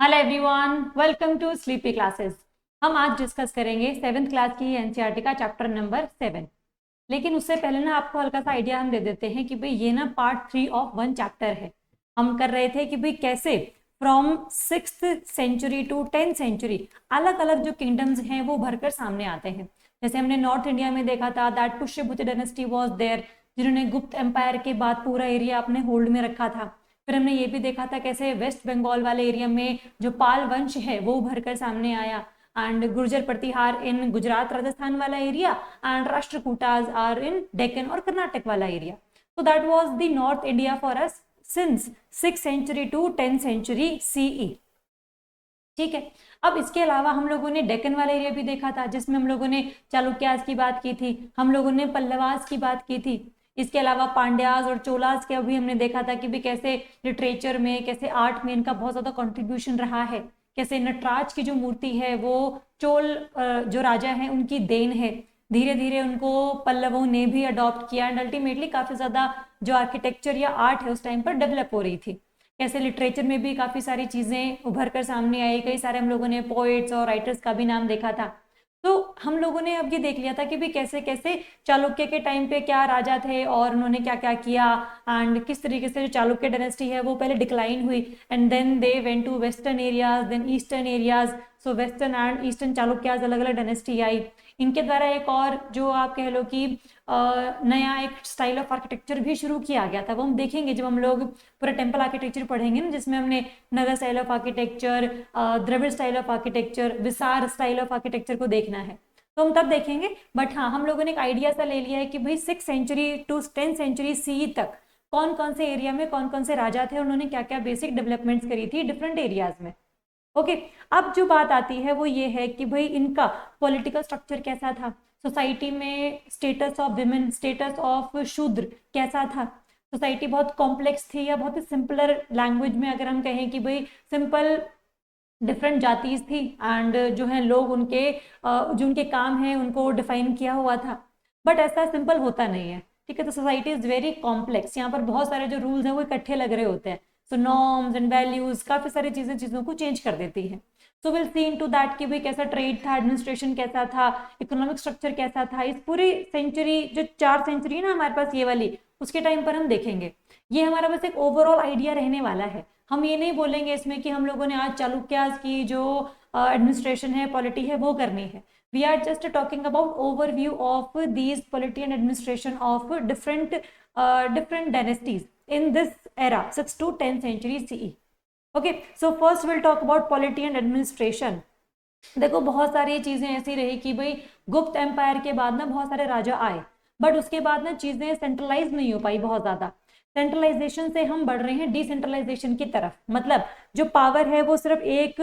Hello everyone, welcome to sleepy classes. हम आज discuss करेंगे 7th क्लास की एनसीईआरटी का चैप्टर नंबर 7। लेकिन उससे पहले ना आपको हल्का सा आइडिया हम दे देते हैं कि भाई ये ना पार्ट 3 ऑफ 1 चैप्टर है। हम कर रहे थे कि भाई कैसे from 6th century to 10th century अलग अलग जो किंगडम्स हैं वो भरकर सामने आते हैं। जैसे हमने नॉर्थ इंडिया में देखा था that Pushyabhuti dynasty was there, जिन्होंने गुप्त एम्पायर के बाद पूरा एरिया अपने होल्ड में रखा था। फिर हमने ये भी देखा था कैसे वेस्ट बंगाल वाले एरिया में जो पाल वंश है वो उभर कर सामने आया, एंड गुर्जर प्रतिहार इन गुजरात राजस्थान वाला area, and Rashtrakutas are in Deccan और कर्नाटक वाला area. So that was the North India for us since 6th century to 10th century CE। ठीक है। अब इसके अलावा हम लोगों ने डेक्कन वाला एरिया भी देखा था जिसमें हम लोगों ने चालुक्यास की बात की थी, हम लोगों ने पल्लवास की बात की थी। इसके अलावा पांड्यास और चोलास का भी हमने देखा था कि भी कैसे लिटरेचर में, कैसे आर्ट में इनका बहुत ज्यादा कंट्रीब्यूशन रहा है। कैसे नटराज की जो मूर्ति है वो चोल जो राजा है उनकी देन है। धीरे धीरे उनको पल्लवों ने भी अडॉप्ट किया एंड अल्टीमेटली काफी ज्यादा जो आर्किटेक्चर या आर्ट है उस टाइम पर डेवलप हो रही थी। कैसे लिटरेचर में भी काफी सारी चीजें उभर कर सामने आई, कई सारे हम लोगों ने पोएट्स और राइटर्स का भी नाम देखा था। तो हम लोगों ने अब ये देख लिया था कि भी कैसे कैसे चालुक्य के टाइम पे क्या राजा थे और उन्होंने क्या क्या किया, एंड किस तरीके से जो चालुक्य डायनेस्टी है वो पहले डिक्लाइन हुई and then they went to western areas, then eastern areas. So western and eastern Chalukyas अलग अलग डायनेस्टी आई। इनके द्वारा एक और जो आप कह लो कि नया एक स्टाइल ऑफ आर्किटेक्चर भी शुरू किया गया था। वो हम देखेंगे जब हम लोग पूरा टेम्पल आर्किटेक्चर पढ़ेंगे ना, जिसमें हमने Nagara style of architecture, Dravida style of architecture, Vesara style of architecture को देखना है तो हम तब देखेंगे। बट हाँ, हम लोगों ने एक आइडिया सा ले लिया है कि भाई 6th century to 10th century C तक कौन कौन से एरिया में कौन कौन से राजा थे, उन्होंने क्या क्या बेसिक डेवलपमेंट्स करी थी डिफरेंट एरियाज में। ओके। अब जो बात आती है वो ये है कि भाई इनका पॉलिटिकल स्ट्रक्चर कैसा था, सोसाइटी में status of women, status of शूद्र कैसा था। सोसाइटी बहुत कॉम्प्लेक्स थी या बहुत ही सिंपलर लैंग्वेज में अगर हम कहें कि भाई सिंपल डिफरेंट जातीज थी, एंड जो है लोग उनके जो उनके काम है उनको डिफाइन किया हुआ था। बट ऐसा सिंपल होता नहीं है। ठीक है। तो सोसाइटी इज वेरी कॉम्प्लेक्स, यहाँ पर बहुत सारे जो रूल्स हैं वो इकट्ठे लग रहे होते हैं। सो नॉर्म्स एंड वैल्यूज काफी सारी चीजें चीजों को चेंज कर देती है। So will see into that कि भाई कैसा ट्रेड था, एडमिनिस्ट्रेशन कैसा था, इकोनॉमिक स्ट्रक्चर कैसा था इस पूरी सेंचुरी, जो 4 सेंचुरी है ना हमारे पास ये वाली, उसके टाइम पर हम देखेंगे। ये हमारा बस एक ओवरऑल आइडिया रहने वाला है। हम ये नहीं बोलेंगे इसमें कि हम लोगों ने आज चालुक्यास की जो एडमिनिस्ट्रेशन है, पॉलिटी है वो करनी है। We are just talking about overview of these polity and administration of different dynasties in this era 6th to 10th century CE। Okay. So first will talk about polity and administration. देखो बहुत सारी चीजें ऐसी रही कि भाई गुप्त empire के बाद ना बहुत सारे राजा आए, बट उसके बाद ना चीजें सेंट्रलाइज नहीं हो पाई बहुत ज्यादा। सेंट्रलाइजेशन से हम बढ़ रहे हैं डिसेंट्रलाइजेशन की तरफ। मतलब जो पावर है वो सिर्फ एक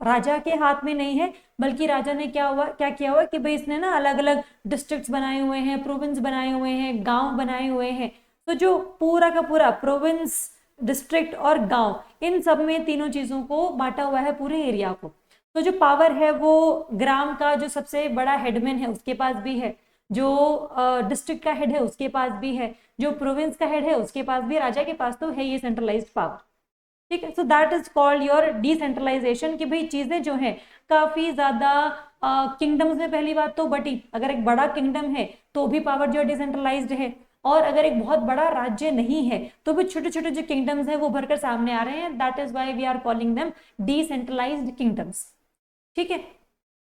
राजा के हाथ में नहीं है, बल्कि राजा ने क्या किया हुआ कि भाई इसने ना अलग अलग डिस्ट्रिक्ट्स बनाए हुए हैं, प्रोविंस बनाए हुए हैं, गांव बनाए हुए हैं। तो जो पूरा का पूरा प्रोविंस, डिस्ट्रिक्ट और गांव, इन सब में तीनों चीजों को बांटा हुआ है पूरे एरिया को। तो जो पावर है वो ग्राम का जो सबसे बड़ा हेडमैन है उसके पास भी है, जो डिस्ट्रिक्ट का हेड है उसके पास भी है, जो प्रोविंस का हेड है उसके पास भी, राजा के पास तो है ये सेंट्रलाइज्ड पावर। ठीक है। So that is called your decentralization कि भाई चीजें जो है काफी ज्यादा किंगडम्स में पहली बात तो बटी। अगर एक बड़ा किंगडम है तो भी पावर जो डिसेंट्रलाइज्ड है, और अगर एक बहुत बड़ा राज्य नहीं है तो भी छोटे छोटे जो किंगडम्स हैं वो भरकर सामने आ रहे हैं। That is why we are calling them decentralized kingdoms. ठीक है।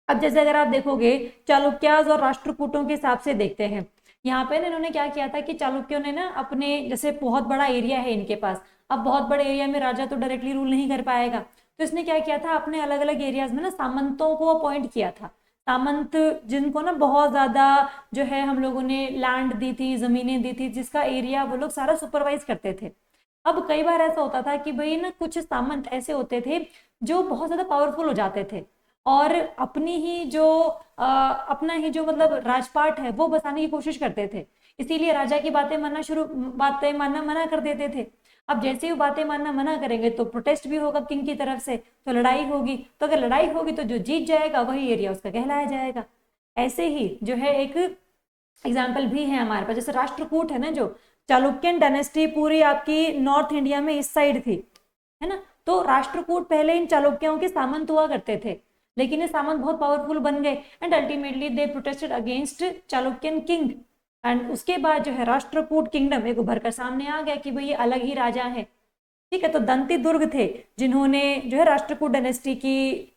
अब जैसे अगर आप देखोगे चालुक्यास और राष्ट्रकूटों के हिसाब से देखते हैं, यहाँ पे ना इन्होंने क्या किया था कि चालुक्यों ने ना अपने, जैसे बहुत बड़ा एरिया है इनके पास, अब बहुत बड़े एरिया में राजा तो डायरेक्टली रूल नहीं कर पाएगा, तो इसने क्या किया था अपने अलग अलग एरियाज में ना सामंतों को अपॉइंट किया था। सामंत जिनको ना बहुत ज्यादा जो है हम लोगों ने लैंड दी थी, जमीनें दी थी, जिसका एरिया वो लोग सारा सुपरवाइज करते थे। अब कई बार ऐसा होता था कि भाई ना कुछ सामंत ऐसे होते थे जो बहुत ज्यादा पावरफुल हो जाते थे और अपनी ही जो अपना ही जो मतलब राजपाट है वो बसाने की कोशिश करते थे। इसीलिए राजा की बातें मानना मना कर देते थे। अब जैसे ही वो बातें मानना मना करेंगे तो प्रोटेस्ट भी होगा किंग की तरफ से, तो लड़ाई होगी, तो अगर लड़ाई होगी तो जो जीत जाएगा वही एरिया उसका कहलाया जाएगा। ऐसे ही जो है एक एग्जाम्पल भी है हमारे पास, जैसे राष्ट्रकूट है ना, जो चालुक्यन डायनेस्टी पूरी आपकी नॉर्थ इंडिया में इस साइड थी, है ना। तो राष्ट्रकूट पहले इन चालुक्यों के सामंत हुआ करते थे, लेकिन ये सामंत बहुत पावरफुल बन गए and ultimately they protested against Chalukyan king. And उसके बाद जो है राष्ट्रकूट किंगडम एक उभर कर सामने आ गया कि भाई ये अलग ही राजा है। ठीक है, तो दंती दुर्ग थे जिन्होंने जो है राष्ट्रकूट डायनेस्टी की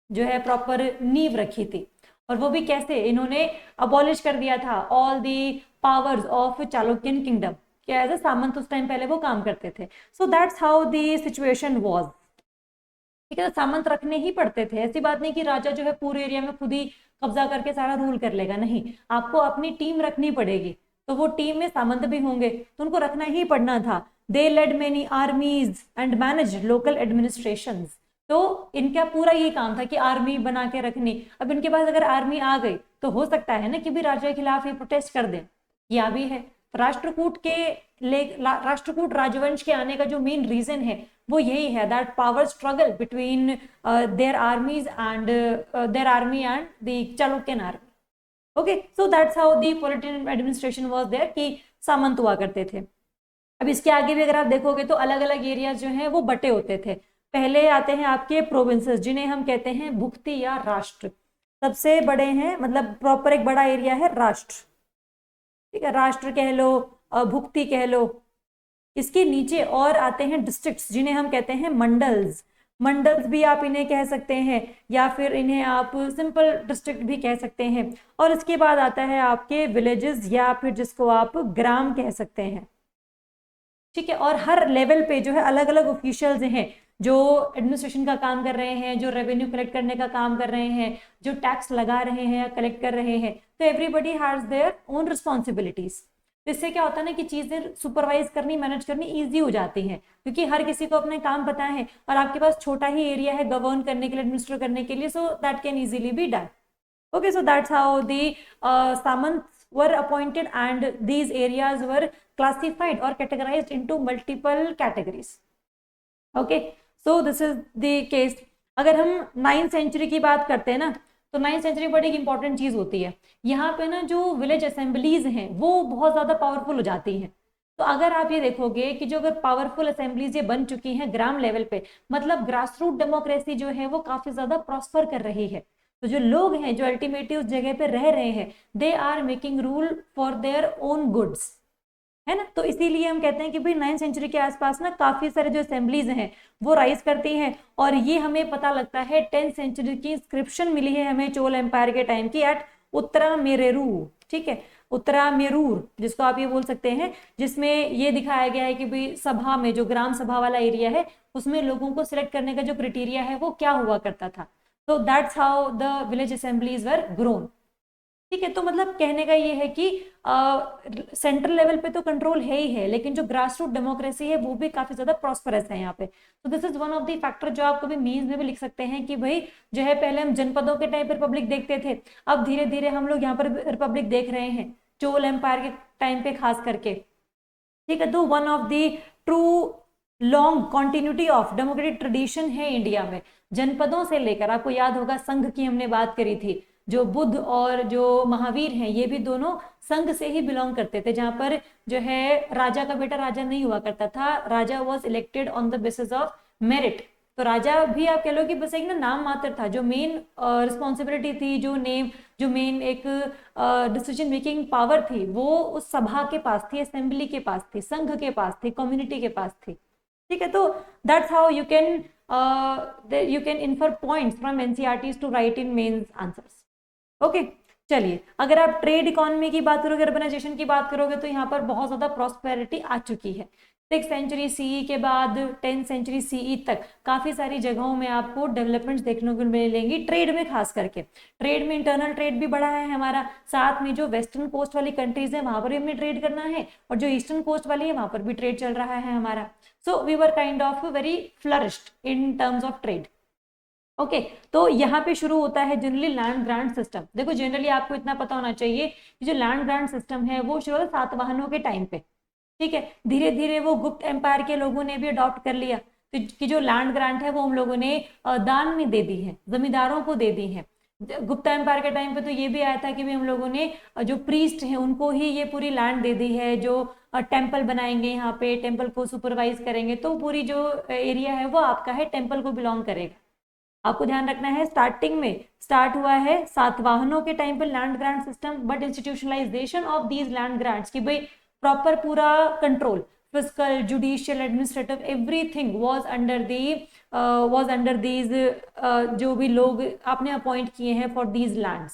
जो है प्रॉपर नींव रखी थी। और वो भी कैसे, इन्होंने अबॉलिश कर दिया था all the powers of Chalukyan kingdom, क्या एज ए सामंत उस टाइम पहले वो काम करते थे। सो that's how the situation was. ठीक है, तो सामंत रखने ही पड़ते थे, ऐसी बात नहीं कि राजा जो है पूरे एरिया में खुद ही कब्जा करके सारा रूल कर लेगा, नहीं, आपको अपनी टीम रखनी पड़ेगी, तो वो टीम में सामंत भी होंगे तो उनको रखना ही पड़ना था। They led many armies and manage local administrations. तो इनका पूरा ये काम था कि आर्मी बना के रखनी। अब इनके पास अगर आर्मी आ गई तो हो सकता है ना कि भी राजा के खिलाफ ये प्रोटेस्ट कर दें, किया भी है। राष्ट्रकूट के राष्ट्रकूट राजवंश के आने का जो मेन रीजन है वो यही है, that power struggle between their armies and their army and the Chalukyan army. Okay, so that's how the political administration was there, कि सामंत हुआ करते थे। अब इसके आगे भी अगर आप देखोगे तो अलग अलग एरियाज जो हैं वो बटे होते थे। पहले आते हैं आपके प्रोविंसेस जिन्हें हम कहते हैं भुक्ति या राष्ट्र। सबसे बड़े हैं, मतलब प्रॉपर एक बड़ा एरिया है राष्ट्र। ठीक है, राष्ट्र कह लो, भुक्ति कह लो। इसके नीचे और आते हैं डिस्ट्रिक्ट्स जिन्हें हम कहते हैं मंडल्स। मंडल्स भी आप इन्हें कह सकते हैं या फिर इन्हें आप सिंपल डिस्ट्रिक्ट भी कह सकते हैं। और इसके बाद आता है आपके विलेजेस या फिर जिसको आप ग्राम कह सकते हैं। ठीक है, और हर लेवल पे जो है अलग अलग ऑफिशियल्स हैं जो एडमिनिस्ट्रेशन का काम कर रहे हैं, जो रेवेन्यू कलेक्ट करने का काम कर रहे हैं, जो टैक्स लगा रहे हैं या कलेक्ट कर रहे हैं। तो everybody has their own responsibilities. इससे क्या होता है ना कि चीजें सुपरवाइज करनी, मैनेज करनी ईजी हो जाती हैं, क्योंकि हर किसी को अपने काम पता है और आपके पास छोटा ही एरिया है गवर्न करने के लिए, एडमिनिस्टर करने के लिए, so that can easily be done. Okay, so that's how the Samants were appointed and these areas were classified or categorized into multiple categories. Okay, so this is the case. अगर हम 9th century की बात करते हैं ना, तो 9th century बड़ी एक इंपॉर्टेंट चीज होती है। यहाँ पे ना जो विलेज असेंबलीज हैं वो बहुत ज्यादा पावरफुल हो जाती हैं। तो अगर आप ये देखोगे कि जो अगर पावरफुल असेंबलीज ये बन चुकी हैं ग्राम लेवल पे, मतलब ग्रास रूट डेमोक्रेसी जो है वो काफी ज्यादा प्रॉस्पर कर रही है। तो जो लोग हैं जो अल्टीमेटली उस जगह पे रह रहे हैं, they are making rule for their own goods, है ना। तो इसीलिए हम कहते हैं कि भाई 9th सेंचुरी के आसपास ना काफी सारे जो असेंबलीज हैं वो राइज करती हैं। और ये हमें पता लगता है 10th सेंचुरी की इंस्क्रिप्शन मिली है हमें चोल एम्पायर के टाइम की एट उत्तरामेरूर। ठीक है, उत्तरामेरूर जिसको आप ये बोल सकते हैं, जिसमें ये दिखाया गया है कि भाई सभा में जो ग्राम सभा वाला एरिया है उसमें लोगों को सिलेक्ट करने का जो क्राइटेरिया है वो क्या हुआ करता था। So that's how the village assemblies were grown. ठीक है, तो मतलब कहने का ये है कि सेंट्रल लेवल पे तो कंट्रोल है ही है, लेकिन जो ग्रास रूट डेमोक्रेसी है वो भी काफी ज्यादा प्रॉस्परस है यहाँ पे। तो this is one of the factor जो आप कभी मीन्स में भी लिख सकते हैं कि भाई जो है पहले हम जनपदों के टाइम पर रिपब्लिक देखते थे, अब धीरे धीरे हम लोग यहाँ पर रिपब्लिक देख रहे हैं चोल एम्पायर के टाइम पे खास करके। ठीक है, तो one of the true long continuity of democratic tradition है इंडिया में। जनपदों से लेकर, आपको याद होगा संघ की हमने बात करी थी, जो बुद्ध और जो महावीर हैं ये भी दोनों संघ से ही बिलोंग करते थे, जहां पर जो है राजा का बेटा राजा नहीं हुआ करता था, raja was elected on the basis of merit. तो राजा भी आप कह लो कि बस एक ना नाम मात्र था, जो मेन रिस्पॉन्सिबिलिटी थी, जो मेन एक डिसीजन मेकिंग पावर थी वो उस सभा के पास थी, असेंबली के पास थी, संघ के पास थी, कम्युनिटी के पास थी। ठीक है, तो that's how you can infer points from NCERTs to write in mains answers. Okay, चलिए अगर आप ट्रेड इकोनॉमी की बात करोगे, अर्बनाइजेशन की बात करोगे, तो यहाँ पर बहुत ज्यादा प्रॉस्पेरिटी आ चुकी है। 6th सेंचुरी सीई के बाद 10th सेंचुरी सीई तक काफी सारी जगहों में आपको डेवलपमेंट्स देखने को मिलेंगी, ट्रेड में खास करके। ट्रेड में इंटरनल ट्रेड भी बढ़ा है हमारा, साथ में जो वेस्टर्न कोस्ट वाली कंट्रीज है वहां पर भी हमें ट्रेड करना है, और जो ईस्टर्न कोस्ट वाली है वहां पर भी ट्रेड चल रहा है हमारा। So we were kind of very flourished in terms of trade. Okay, तो यहाँ पे शुरू होता है जनरली लैंड ग्रांट सिस्टम। देखो जनरली आपको इतना पता होना चाहिए कि जो लैंड ग्रांट सिस्टम है वो शुरू होता है सातवाहनों के टाइम पे। ठीक है, धीरे धीरे वो गुप्त एम्पायर के लोगों ने भी अडॉप्ट कर लिया, तो कि जो लैंड ग्रांट है वो हम लोगों ने दान में दे दी है, जमींदारों को दे दी है। गुप्ता एम्पायर के टाइम पे तो ये भी आया था कि भाई हम लोगों ने जो प्रीस्ट हैं उनको ही ये पूरी लैंड दे दी है, जो टेम्पल बनाएंगे यहाँ पे, टेम्पल को सुपरवाइज करेंगे, तो पूरी जो एरिया है वो आपका है, टेम्पल को बिलोंग करेगा। आपको ध्यान रखना है स्टार्टिंग में स्टार्ट हुआ है सातवाहनों के टाइम पे land grant system, but institutionalization of these land grants की भाई प्रॉपर पूरा control, physical, judicial, administrative, everything was under these, जो भी लोग आपने अपॉइंट किए हैं फॉर दीज लैंड्स।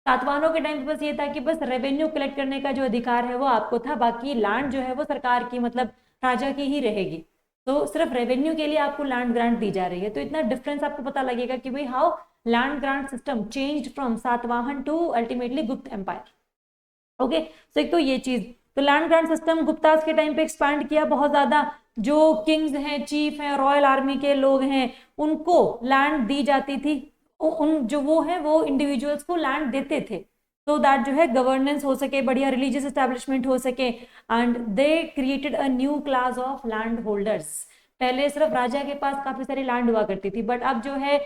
सातवाहनों के टाइम पे बस ये था कि बस रेवेन्यू कलेक्ट करने का जो अधिकार है वो आपको था, बाकी लैंड जो है वो सरकार की, मतलब राजा की ही रहेगी। तो सिर्फ रेवेन्यू के लिए आपको लैंड ग्रांट दी जा रही है। तो इतना डिफरेंस आपको पता लगेगा कि भाई how land grant system changed from Satavahana to ultimately Gupta empire. Okay, तो एक तो ये चीज, तो लैंड ग्रांट सिस्टम गुप्तास के टाइम पे एक्सपैंड किया बहुत ज्यादा। जो किंग्स हैं, चीफ हैं, रॉयल आर्मी के लोग हैं, उनको लैंड दी जाती थी, उन जो वो है वो इंडिविजुअल्स को लैंड देते थे, so दैट जो है गवर्नेंस हो सके, बढ़िया रिलीजियस एस्टेब्लिशमेंट हो सके, and they created a new class of land holders. पहले सिर्फ राजा के पास काफी सारी लैंड हुआ करती थी, बट अब जो है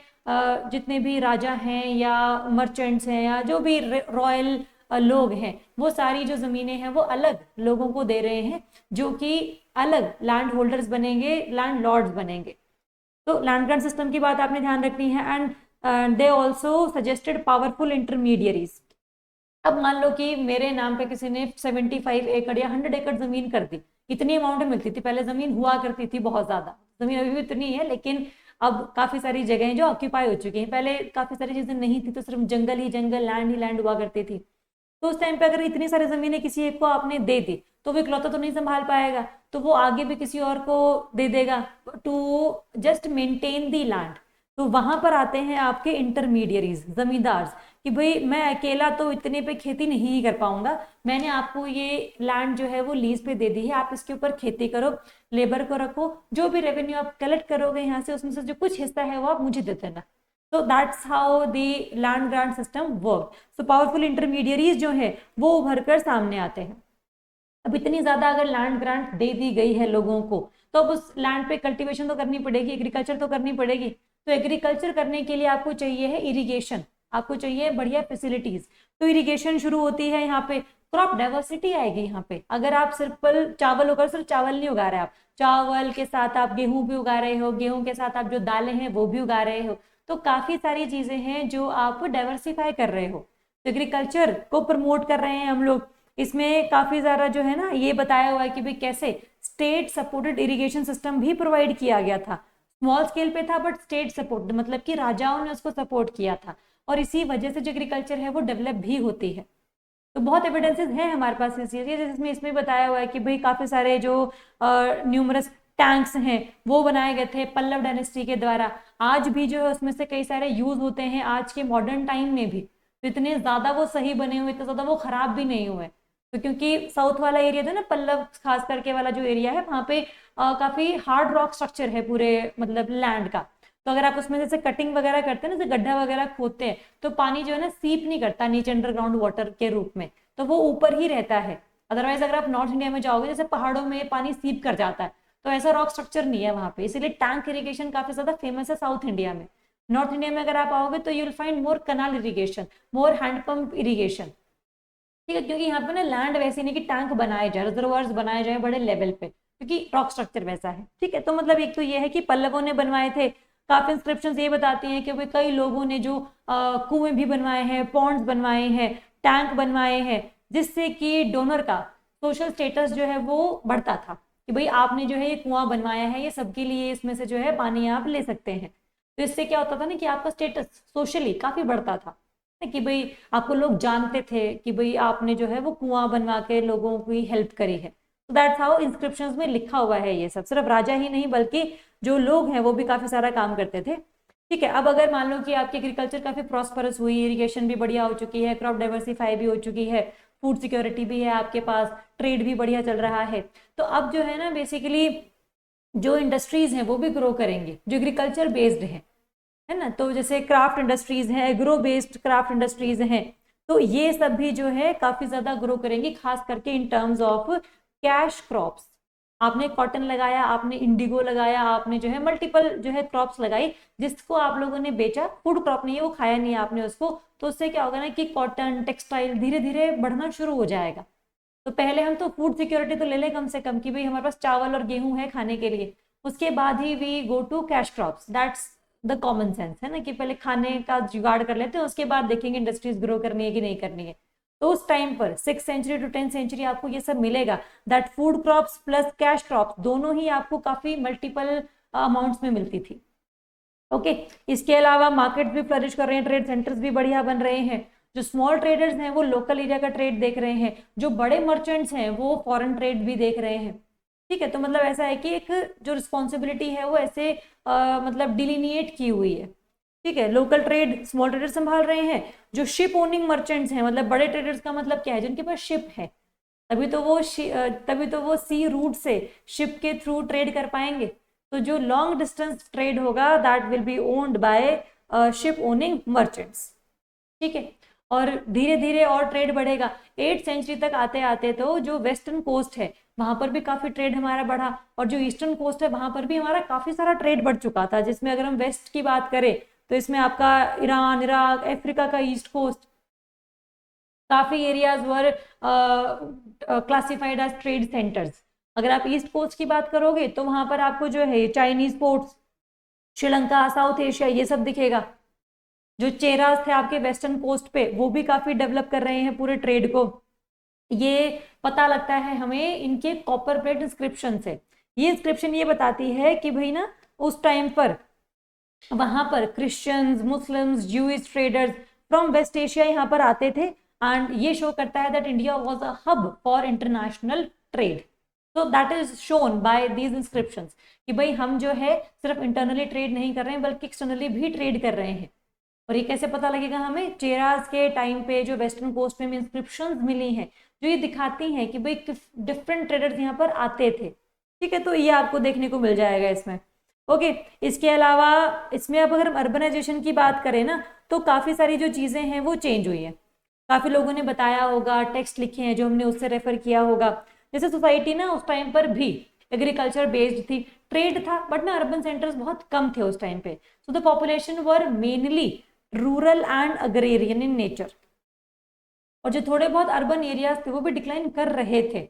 जितने भी राजा हैं या मर्चेंट्स हैं या जो भी रॉयल लोग हैं, वो सारी जो जमीनें हैं वो अलग लोगों को दे रहे हैं, जो कि अलग लैंड होल्डर्स बनेंगे, लैंड लॉर्ड्स बनेंगे। तो लैंड ग्रांट सिस्टम की बात आपने ध्यान रखनी है। And they also suggested powerful intermediaries. अब मान लो कि मेरे नाम पे किसी ने 75 एकड़ या 100 एकड़ जमीन कर दी, इतनी अमाउंट मिलती थी, पहले जमीन हुआ करती थी बहुत ज्यादा, जमीन अभी भी इतनी है, लेकिन अब काफी सारी जगहें जो ऑक्यूपाई हो चुकी हैं, पहले काफी सारी चीजें नहीं थी, तो सिर्फ जंगल ही जंगल, लैंड ही लैंड हुआ करती थी। तो उस टाइम पे अगर इतनी सारी जमीनें किसी एक को आपने दे दी, तो वो इकलौता तो नहीं संभाल पाएगा, तो वो आगे भी किसी और को दे देगा to just maintain the land. तो वहां पर आते हैं आपके इंटरमीडियरीज, जमींदार, कि भाई मैं अकेला तो इतने पे खेती नहीं कर पाऊंगा, मैंने आपको ये लैंड जो है वो लीज पे दे दी है, आप इसके ऊपर खेती करो, लेबर को रखो, जो भी रेवेन्यू आप कलेक्ट करोगे यहाँ से उसमें से जो कुछ हिस्सा है वो आप मुझे दे देना। So that's how the land grant system work. So powerful intermediaries जो है वो उभर कर सामने आते हैं। अब इतनी ज्यादा अगर लैंड ग्रांट दे दी गई है लोगों को, तो अब उस लैंड पे कल्टीवेशन तो करनी पड़ेगी, एग्रीकल्चर तो करनी पड़ेगी। तो एग्रीकल्चर करने के लिए आपको चाहिए है इरिगेशन, आपको चाहिए बढ़िया फैसिलिटीज। तो इरिगेशन शुरू होती है यहाँ पे, क्रॉप डाइवर्सिटी आएगी यहाँ पे। अगर आप सिर्फ चावल होकर सिर्फ चावल नहीं उगा रहे, आप चावल के साथ आप गेहूं भी उगा रहे हो, गेहूं के साथ आप जो दालें हैं वो भी उगा रहे हो, तो काफी सारी चीजें हैं जो आप डाइवर्सिफाई कर रहे हो। तो एग्रीकल्चर को प्रमोट कर रहे हैं हम लोग। इसमें काफी ज्यादा जो है ना ये बताया हुआ है कि भाई कैसे स्टेट सपोर्टेड इरिगेशन सिस्टम भी प्रोवाइड किया गया था, स्मॉल स्केल पे था बट स्टेट सपोर्ट, मतलब कि राजाओं ने उसको सपोर्ट किया था, और इसी वजह से जो एग्रीकल्चर है वो डेवलप भी होती है। तो बहुत एविडेंसेस हैं हमारे पास इस चीज के, जिसमें इसमें बताया हुआ है कि भाई काफी सारे जो न्यूमरस टैंक्स हैं वो बनाए गए थे पल्लव डायनेस्टी के द्वारा, आज भी जो है उसमें से कई सारे यूज होते हैं आज के मॉडर्न टाइम में भी। तो इतने ज्यादा वो सही बने हुए, इतने ज्यादा वो खराब भी नहीं हुए। तो क्योंकि साउथ वाला एरिया जो है ना, पल्लव खास करके वाला जो एरिया है, वहाँ पे काफी हार्ड रॉक स्ट्रक्चर है पूरे मतलब लैंड का। तो अगर आप उसमें जैसे कटिंग वगैरह करते हैं ना, जैसे गड्ढा वगैरह खोदते हैं, तो पानी जो है ना सीप नहीं करता नीचे अंडरग्राउंड वाटर के रूप में, तो वो ऊपर ही रहता है। अदरवाइज अगर आप नॉर्थ इंडिया में जाओगे, जैसे पहाड़ों में पानी सीप कर जाता है, तो ऐसा रॉक स्ट्रक्चर नहीं है वहां पे, इसीलिए टैंक इरिगेशन काफी ज्यादा फेमस है साउथ इंडिया में। नॉर्थ इंडिया में अगर आप आओगे तो you will find more canal irrigation, more handpump irrigation, ठीक है, क्योंकि यहाँ पे ना लैंड वैसी नहीं कि टैंक बनाए जाए, रिजर्वायर्स बनाए जाए बड़े लेवल पे, क्योंकि रॉक स्ट्रक्चर वैसा है। ठीक है, तो मतलब एक तो ये है कि पल्लवों ने बनवाए थे। काफी इंस्क्रिप्शंस ये बताती हैं कि भाई कई लोगों ने जो कुएं भी बनवाए हैं, पॉन्ड्स बनवाए हैं, टैंक बनवाए हैं, जिससे कि डोनर का सोशल स्टेटस जो है वो बढ़ता था, कि भाई आपने जो है ये कुआं बनवाया है, ये सबके लिए इसमें से जो है पानी आप ले सकते हैं। तो इससे क्या होता था ना कि आपका स्टेटस सोशली काफी बढ़ता था, कि भाई आपको लोग जानते थे कि भाई आपने जो है वो कुआं बनवा के लोगों की हेल्प करी है। तो दैट्स हाउ इंस्क्रिप्शंस में लिखा हुआ है ये सब। सिर्फ राजा ही नहीं बल्कि जो लोग हैं वो भी काफी सारा काम करते थे। ठीक है, अब अगर मान लो कि आपकी एग्रीकल्चर काफी प्रॉस्परस हुई, इरिगेशन भी बढ़िया हो चुकी है, क्रॉप डाइवर्सिफाई भी हो चुकी है, फूड सिक्योरिटी भी है आपके पास, ट्रेड भी बढ़िया चल रहा है, तो अब जो है ना बेसिकली जो इंडस्ट्रीज हैं वो भी ग्रो करेंगे जो एग्रीकल्चर बेस्ड है ना। तो जैसे क्राफ्ट इंडस्ट्रीज हैं, एग्रो बेस्ड क्राफ्ट इंडस्ट्रीज हैं, तो ये सब भी जो है काफी ज्यादा ग्रो करेंगी, खास करके इन टर्म्स ऑफ कैश क्रॉप्स। आपने कॉटन लगाया, आपने इंडिगो लगाया, आपने जो है मल्टीपल जो है क्रॉप्स लगाई, जिसको आप लोगों ने बेचा, फूड क्रॉप नहीं है वो, खाया नहीं है आपने उसको, तो उससे क्या होगा ना कि कॉटन टेक्सटाइल धीरे धीरे बढ़ना शुरू हो जाएगा। तो पहले हम तो फूड सिक्योरिटी तो ले लें कम से कम कि भाई हमारे पास चावल और गेहूं है खाने के लिए, उसके बाद ही we go to cash crops, that's the common sense है ना, कि पहले खाने का जुगाड़ कर लेते हैं, उसके बाद देखेंगे इंडस्ट्रीज ग्रो करनी है कि नहीं करनी है। तो उस टाइम पर 6th century to 10th century आपको ये सब मिलेगा, that food crops plus cash crops दोनों ही आपको काफी मल्टीपल अमाउंट्स में मिलती थी। ओके इसके अलावा मार्केट भी फ्लरिश कर रहे हैं, ट्रेड सेंटर्स भी बढ़िया बन रहे हैं, जो स्मॉल ट्रेडर्स हैं वो लोकल एरिया का ट्रेड देख रहे हैं, जो बड़े मर्चेंट्स हैं वो फॉरेन ट्रेड भी देख रहे हैं। ठीक है, तो मतलब ऐसा है कि एक जो रिस्पॉन्सिबिलिटी है वो ऐसे मतलब डिलीनिएट की हुई है। ठीक है, लोकल ट्रेड स्मॉल ट्रेडर संभाल रहे हैं, जो शिप ओनिंग मर्चेंट्स हैं, मतलब बड़े ट्रेडर्स का मतलब क्या है, जिनके पास शिप है, तभी तो वो सी रूट से शिप के थ्रू ट्रेड कर पाएंगे। तो जो लॉन्ग डिस्टेंस ट्रेड होगा that will be owned by ship owning merchants. ठीक है, और धीरे धीरे और ट्रेड बढ़ेगा। 8th सेंचुरी तक आते आते तो जो वेस्टर्न कोस्ट है वहां पर भी काफी ट्रेड हमारा बढ़ा, और जो ईस्टर्न कोस्ट है वहां पर भी हमारा काफी सारा ट्रेड बढ़ चुका था, जिसमें अगर हम वेस्ट की बात करें तो इसमें आपका ईरान, इराक, अफ्रीका का ईस्ट कोस्ट, काफी areas were classified as trade centers. अगर आप ईस्ट कोस्ट की बात करोगे तो वहां पर आपको जो है Chinese ports, Sri Lanka, south Asia ये सब दिखेगा। जो चेरास थे आपके वेस्टर्न कोस्ट पे वो भी काफी डेवलप कर रहे हैं पूरे ट्रेड को। ये पता लगता है हमें इनके कॉपर प्लेट इंस्क्रिप्शन से। ये इंस्क्रिप्शन ये बताती है कि भाई ना उस टाइम पर वहां पर Christians, Muslims, Jewish traders from West Asia यहाँ पर आते थे, एंड ये शो करता है that India was a hub for international trade. तो that is shown by these inscriptions कि भाई हम जो है सिर्फ इंटरनली ट्रेड नहीं कर रहे हैं बल्कि एक्सटर्नली भी ट्रेड कर रहे हैं। और ये कैसे पता लगेगा हमें, चेरास के टाइम पे जो वेस्टर्न कोस्ट में इंस्क्रिप्शंस मिली हैं जो ये दिखाती हैं कि भाई डिफरेंट ट्रेडर्स यहाँ पर आते थे। ठीक है, तो ये आपको देखने को मिल जाएगा इसमें। ओके इसके अलावा इसमें अब अगर हम अर्बनाइजेशन की बात करें ना तो काफी सारी जो चीजें हैं वो चेंज हुई है। काफी लोगों ने बताया होगा, टेक्स्ट लिखे हैं जो हमने उससे रेफर किया होगा। जैसे सोसाइटी ना उस टाइम पर भी एग्रीकल्चर बेस्ड थी, ट्रेड था, बट ना अर्बन सेंटर्स बहुत कम थे उस टाइम पे। So the population were mainly rural and agrarian in nature, और जो थोड़े बहुत अर्बन एरियाज थे वो भी डिक्लाइन कर रहे थे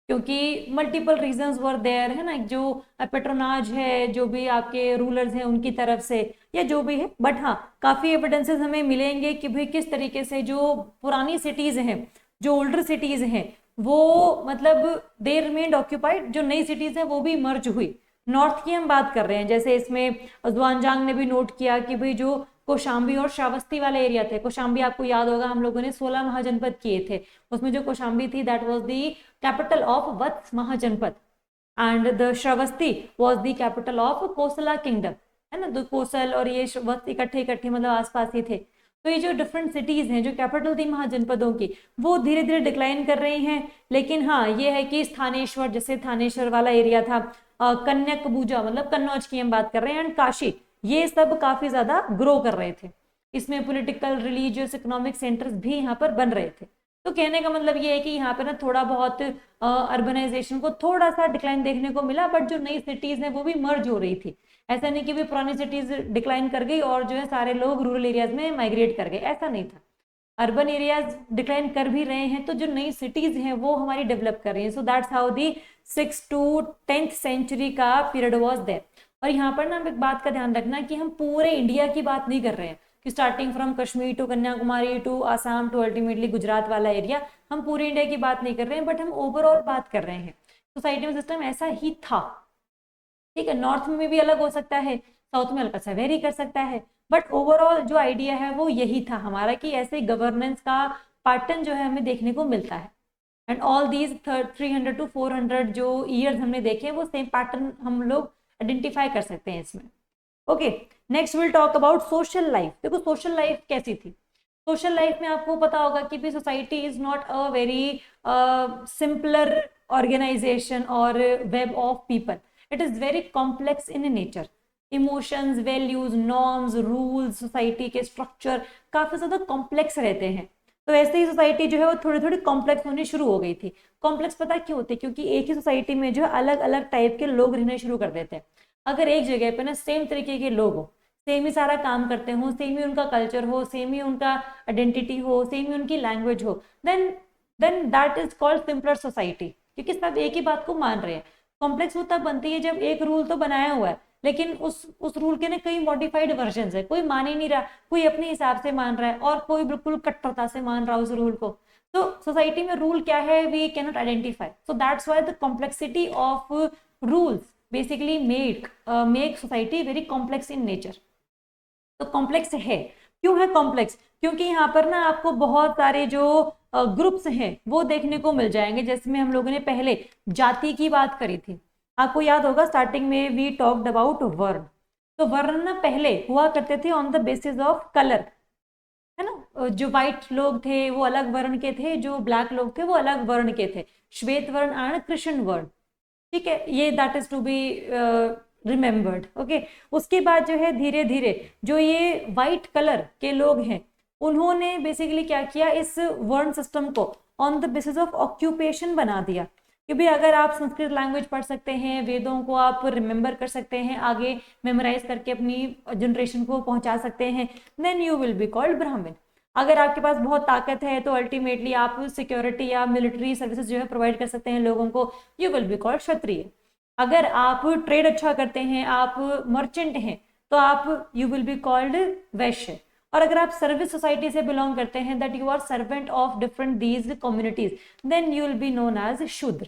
क्योंकि मल्टीपल रीजंस वर देयर है ना, जो पेट्रोनाज है जो भी आपके रूलर्स हैं उनकी तरफ से या जो भी है। बट हाँ काफी एविडेंसेस हमें मिलेंगे कि भाई किस तरीके से जो पुरानी सिटीज हैं, जो ओल्डर सिटीज हैं वो मतलब दे रिमेन्ड ऑक्यूपाइड, जो नई सिटीज हैं वो भी मर्ज हुई। नॉर्थ की हम बात कर रहे हैं, जैसे इसमें ज्वानजांग ने भी नोट किया कि भाई जो कौशाम्बी और श्रावस्ती वाले एरिया थे, कौशाम्बी आपको याद होगा हम लोगों ने 16 महाजनपद किए थे, उसमें जो कौशाम्बी थी that was the capital of Vatsa Mahajanapada, and the Shravasti was the capital of Kosala kingdom, है ना। तो कोसल और ये वत्स इकट्ठे इकट्ठे मतलब आसपास ही थे। तो ये जो डिफरेंट सिटीज हैं जो कैपिटल थी महाजनपदों की वो धीरे धीरे डिक्लाइन कर रही हैं। लेकिन हाँ ये है कि स्थानेश्वर, जैसे थानेश्वर वाला एरिया था, कन्याकबूजा मतलब कन्नौज की हम बात कर रहे हैं, एंड काशी, ये सब काफी ज्यादा ग्रो कर रहे थे। इसमें पॉलिटिकल, रिलीजियस, इकोनॉमिक सेंटर्स भी यहाँ पर बन रहे थे। तो कहने का मतलब ये है कि यहाँ पे ना थोड़ा बहुत अर्बनाइजेशन को थोड़ा सा डिक्लाइन देखने को मिला, बट जो नई सिटीज हैं वो भी मर्ज हो रही थी। ऐसा नहीं कि भी पुरानी सिटीज डिक्लाइन कर गई और जो है सारे लोग रूरल एरियाज में माइग्रेट कर गए, ऐसा नहीं था। अर्बन एरियाज डिक्लाइन कर भी रहे हैं तो जो नई सिटीज हैं वो हमारी डेवलप कर रही हैं। So that's how the 6th to 10th century का पीरियड वाज देयर। और यहाँ पर ना हम एक बात का ध्यान रखना कि हम पूरे इंडिया की बात नहीं कर रहे हैं कि starting from Kashmir to Kanyakumari to Assam to ultimately Gujarat वाला एरिया, हम पूरे इंडिया की बात नहीं कर रहे हैं, बट हम ओवरऑल बात कर रहे हैं। सोसाइटी में सिस्टम ऐसा ही था। ठीक है, नॉर्थ में भी अलग हो सकता है, साउथ में हल्का सा वेरी कर सकता है, बट ओवरऑल जो आइडिया है वो यही था हमारा कि ऐसे गवर्नेंस का पैटर्न जो है हमें देखने को मिलता है। एंड ऑल दीज 300 to 400 जो ईयर्स हमने देखे वो सेम पैटर्न हम लोग आइडेंटिफाई कर सकते हैं इसमें। Okay next will talk about social life. देखो सोशल लाइफ कैसी थी। सोशल लाइफ में आपको पता होगा कि भी society is not a very simpler organisation और web of people, it is very complex in nature. Emotions, values, norms, rules, society के स्ट्रक्चर काफी ज्यादा कॉम्प्लेक्स रहते हैं। तो ऐसे ही सोसाइटी जो है वो थोड़ी थोड़ी कॉम्प्लेक्स होनी शुरू हो गई थी। कॉम्प्लेक्स पता क्यों होती है? क्योंकि एक ही सोसाइटी में जो है अलग अलग टाइप के लोग रहने शुरू कर देते हैं। अगर एक जगह पे ना सेम तरीके के लोग हो, सेम ही सारा काम करते हो, सेम ही उनका कल्चर हो, सेम ही उनका आइडेंटिटी हो, सेम ही उनकी लैंग्वेज हो, then that is called simpler society, क्योंकि सब एक ही बात को मान रहे हैं। कॉम्प्लेक्स वो तब बनती है जब एक रूल तो बनाया हुआ है, लेकिन उस रूल के ना कई मॉडिफाइड वर्जन है, कोई मान ही नहीं रहा, कोई अपने हिसाब से मान रहा है और कोई बिल्कुल कट्टरता से मान रहा है उस रूल को। तो सोसाइटी में रूल क्या है we can not identify, so that's why the complexity of rules basically make society very complex in nature. तो कॉम्प्लेक्स है, क्यों है कॉम्प्लेक्स? क्योंकि यहाँ पर ना आपको बहुत सारे जो ग्रुप्स हैं वो देखने को मिल जाएंगे, जिसमें हम लोगों ने पहले जाति की बात करी थी। आपको याद होगा स्टार्टिंग में वी टॉक्ड अबाउट वर्ण। तो वर्ण ना पहले हुआ करते थे on the basis of colour, है ना। जो व्हाइट लोग थे वो अलग वर्ण के थे, जो ब्लैक लोग थे वो अलग वर्ण के थे, श्वेत वर्ण एंड कृष्ण वर्ण। ठीक है, ये that is to be remembered. Okay, उसके बाद जो है धीरे धीरे जो ये वाइट कलर के लोग हैं उन्होंने बेसिकली क्या किया, इस वर्ण सिस्टम को on the basis of occupation बना दिया कि भाई अगर आप संस्कृत लैंग्वेज पढ़ सकते हैं, वेदों को आप रिमेम्बर कर सकते हैं, आगे मेमोराइज करके अपनी जनरेशन को पहुंचा सकते हैं, then you will be called Brahmin. अगर आपके पास बहुत ताकत है तो अल्टीमेटली आप सिक्योरिटी या मिलिट्री सर्विसेज जो है प्रोवाइड कर सकते हैं लोगों को, यू विल बी कॉल्ड क्षत्रिय। अगर आप ट्रेड अच्छा करते हैं, आप मर्चेंट हैं, तो आप यू विल बी कॉल्ड वैश्य। और अगर आप सर्विस सोसाइटी से बिलोंग करते हैं, that you are servant of different these communities, then you will be known as Shudra.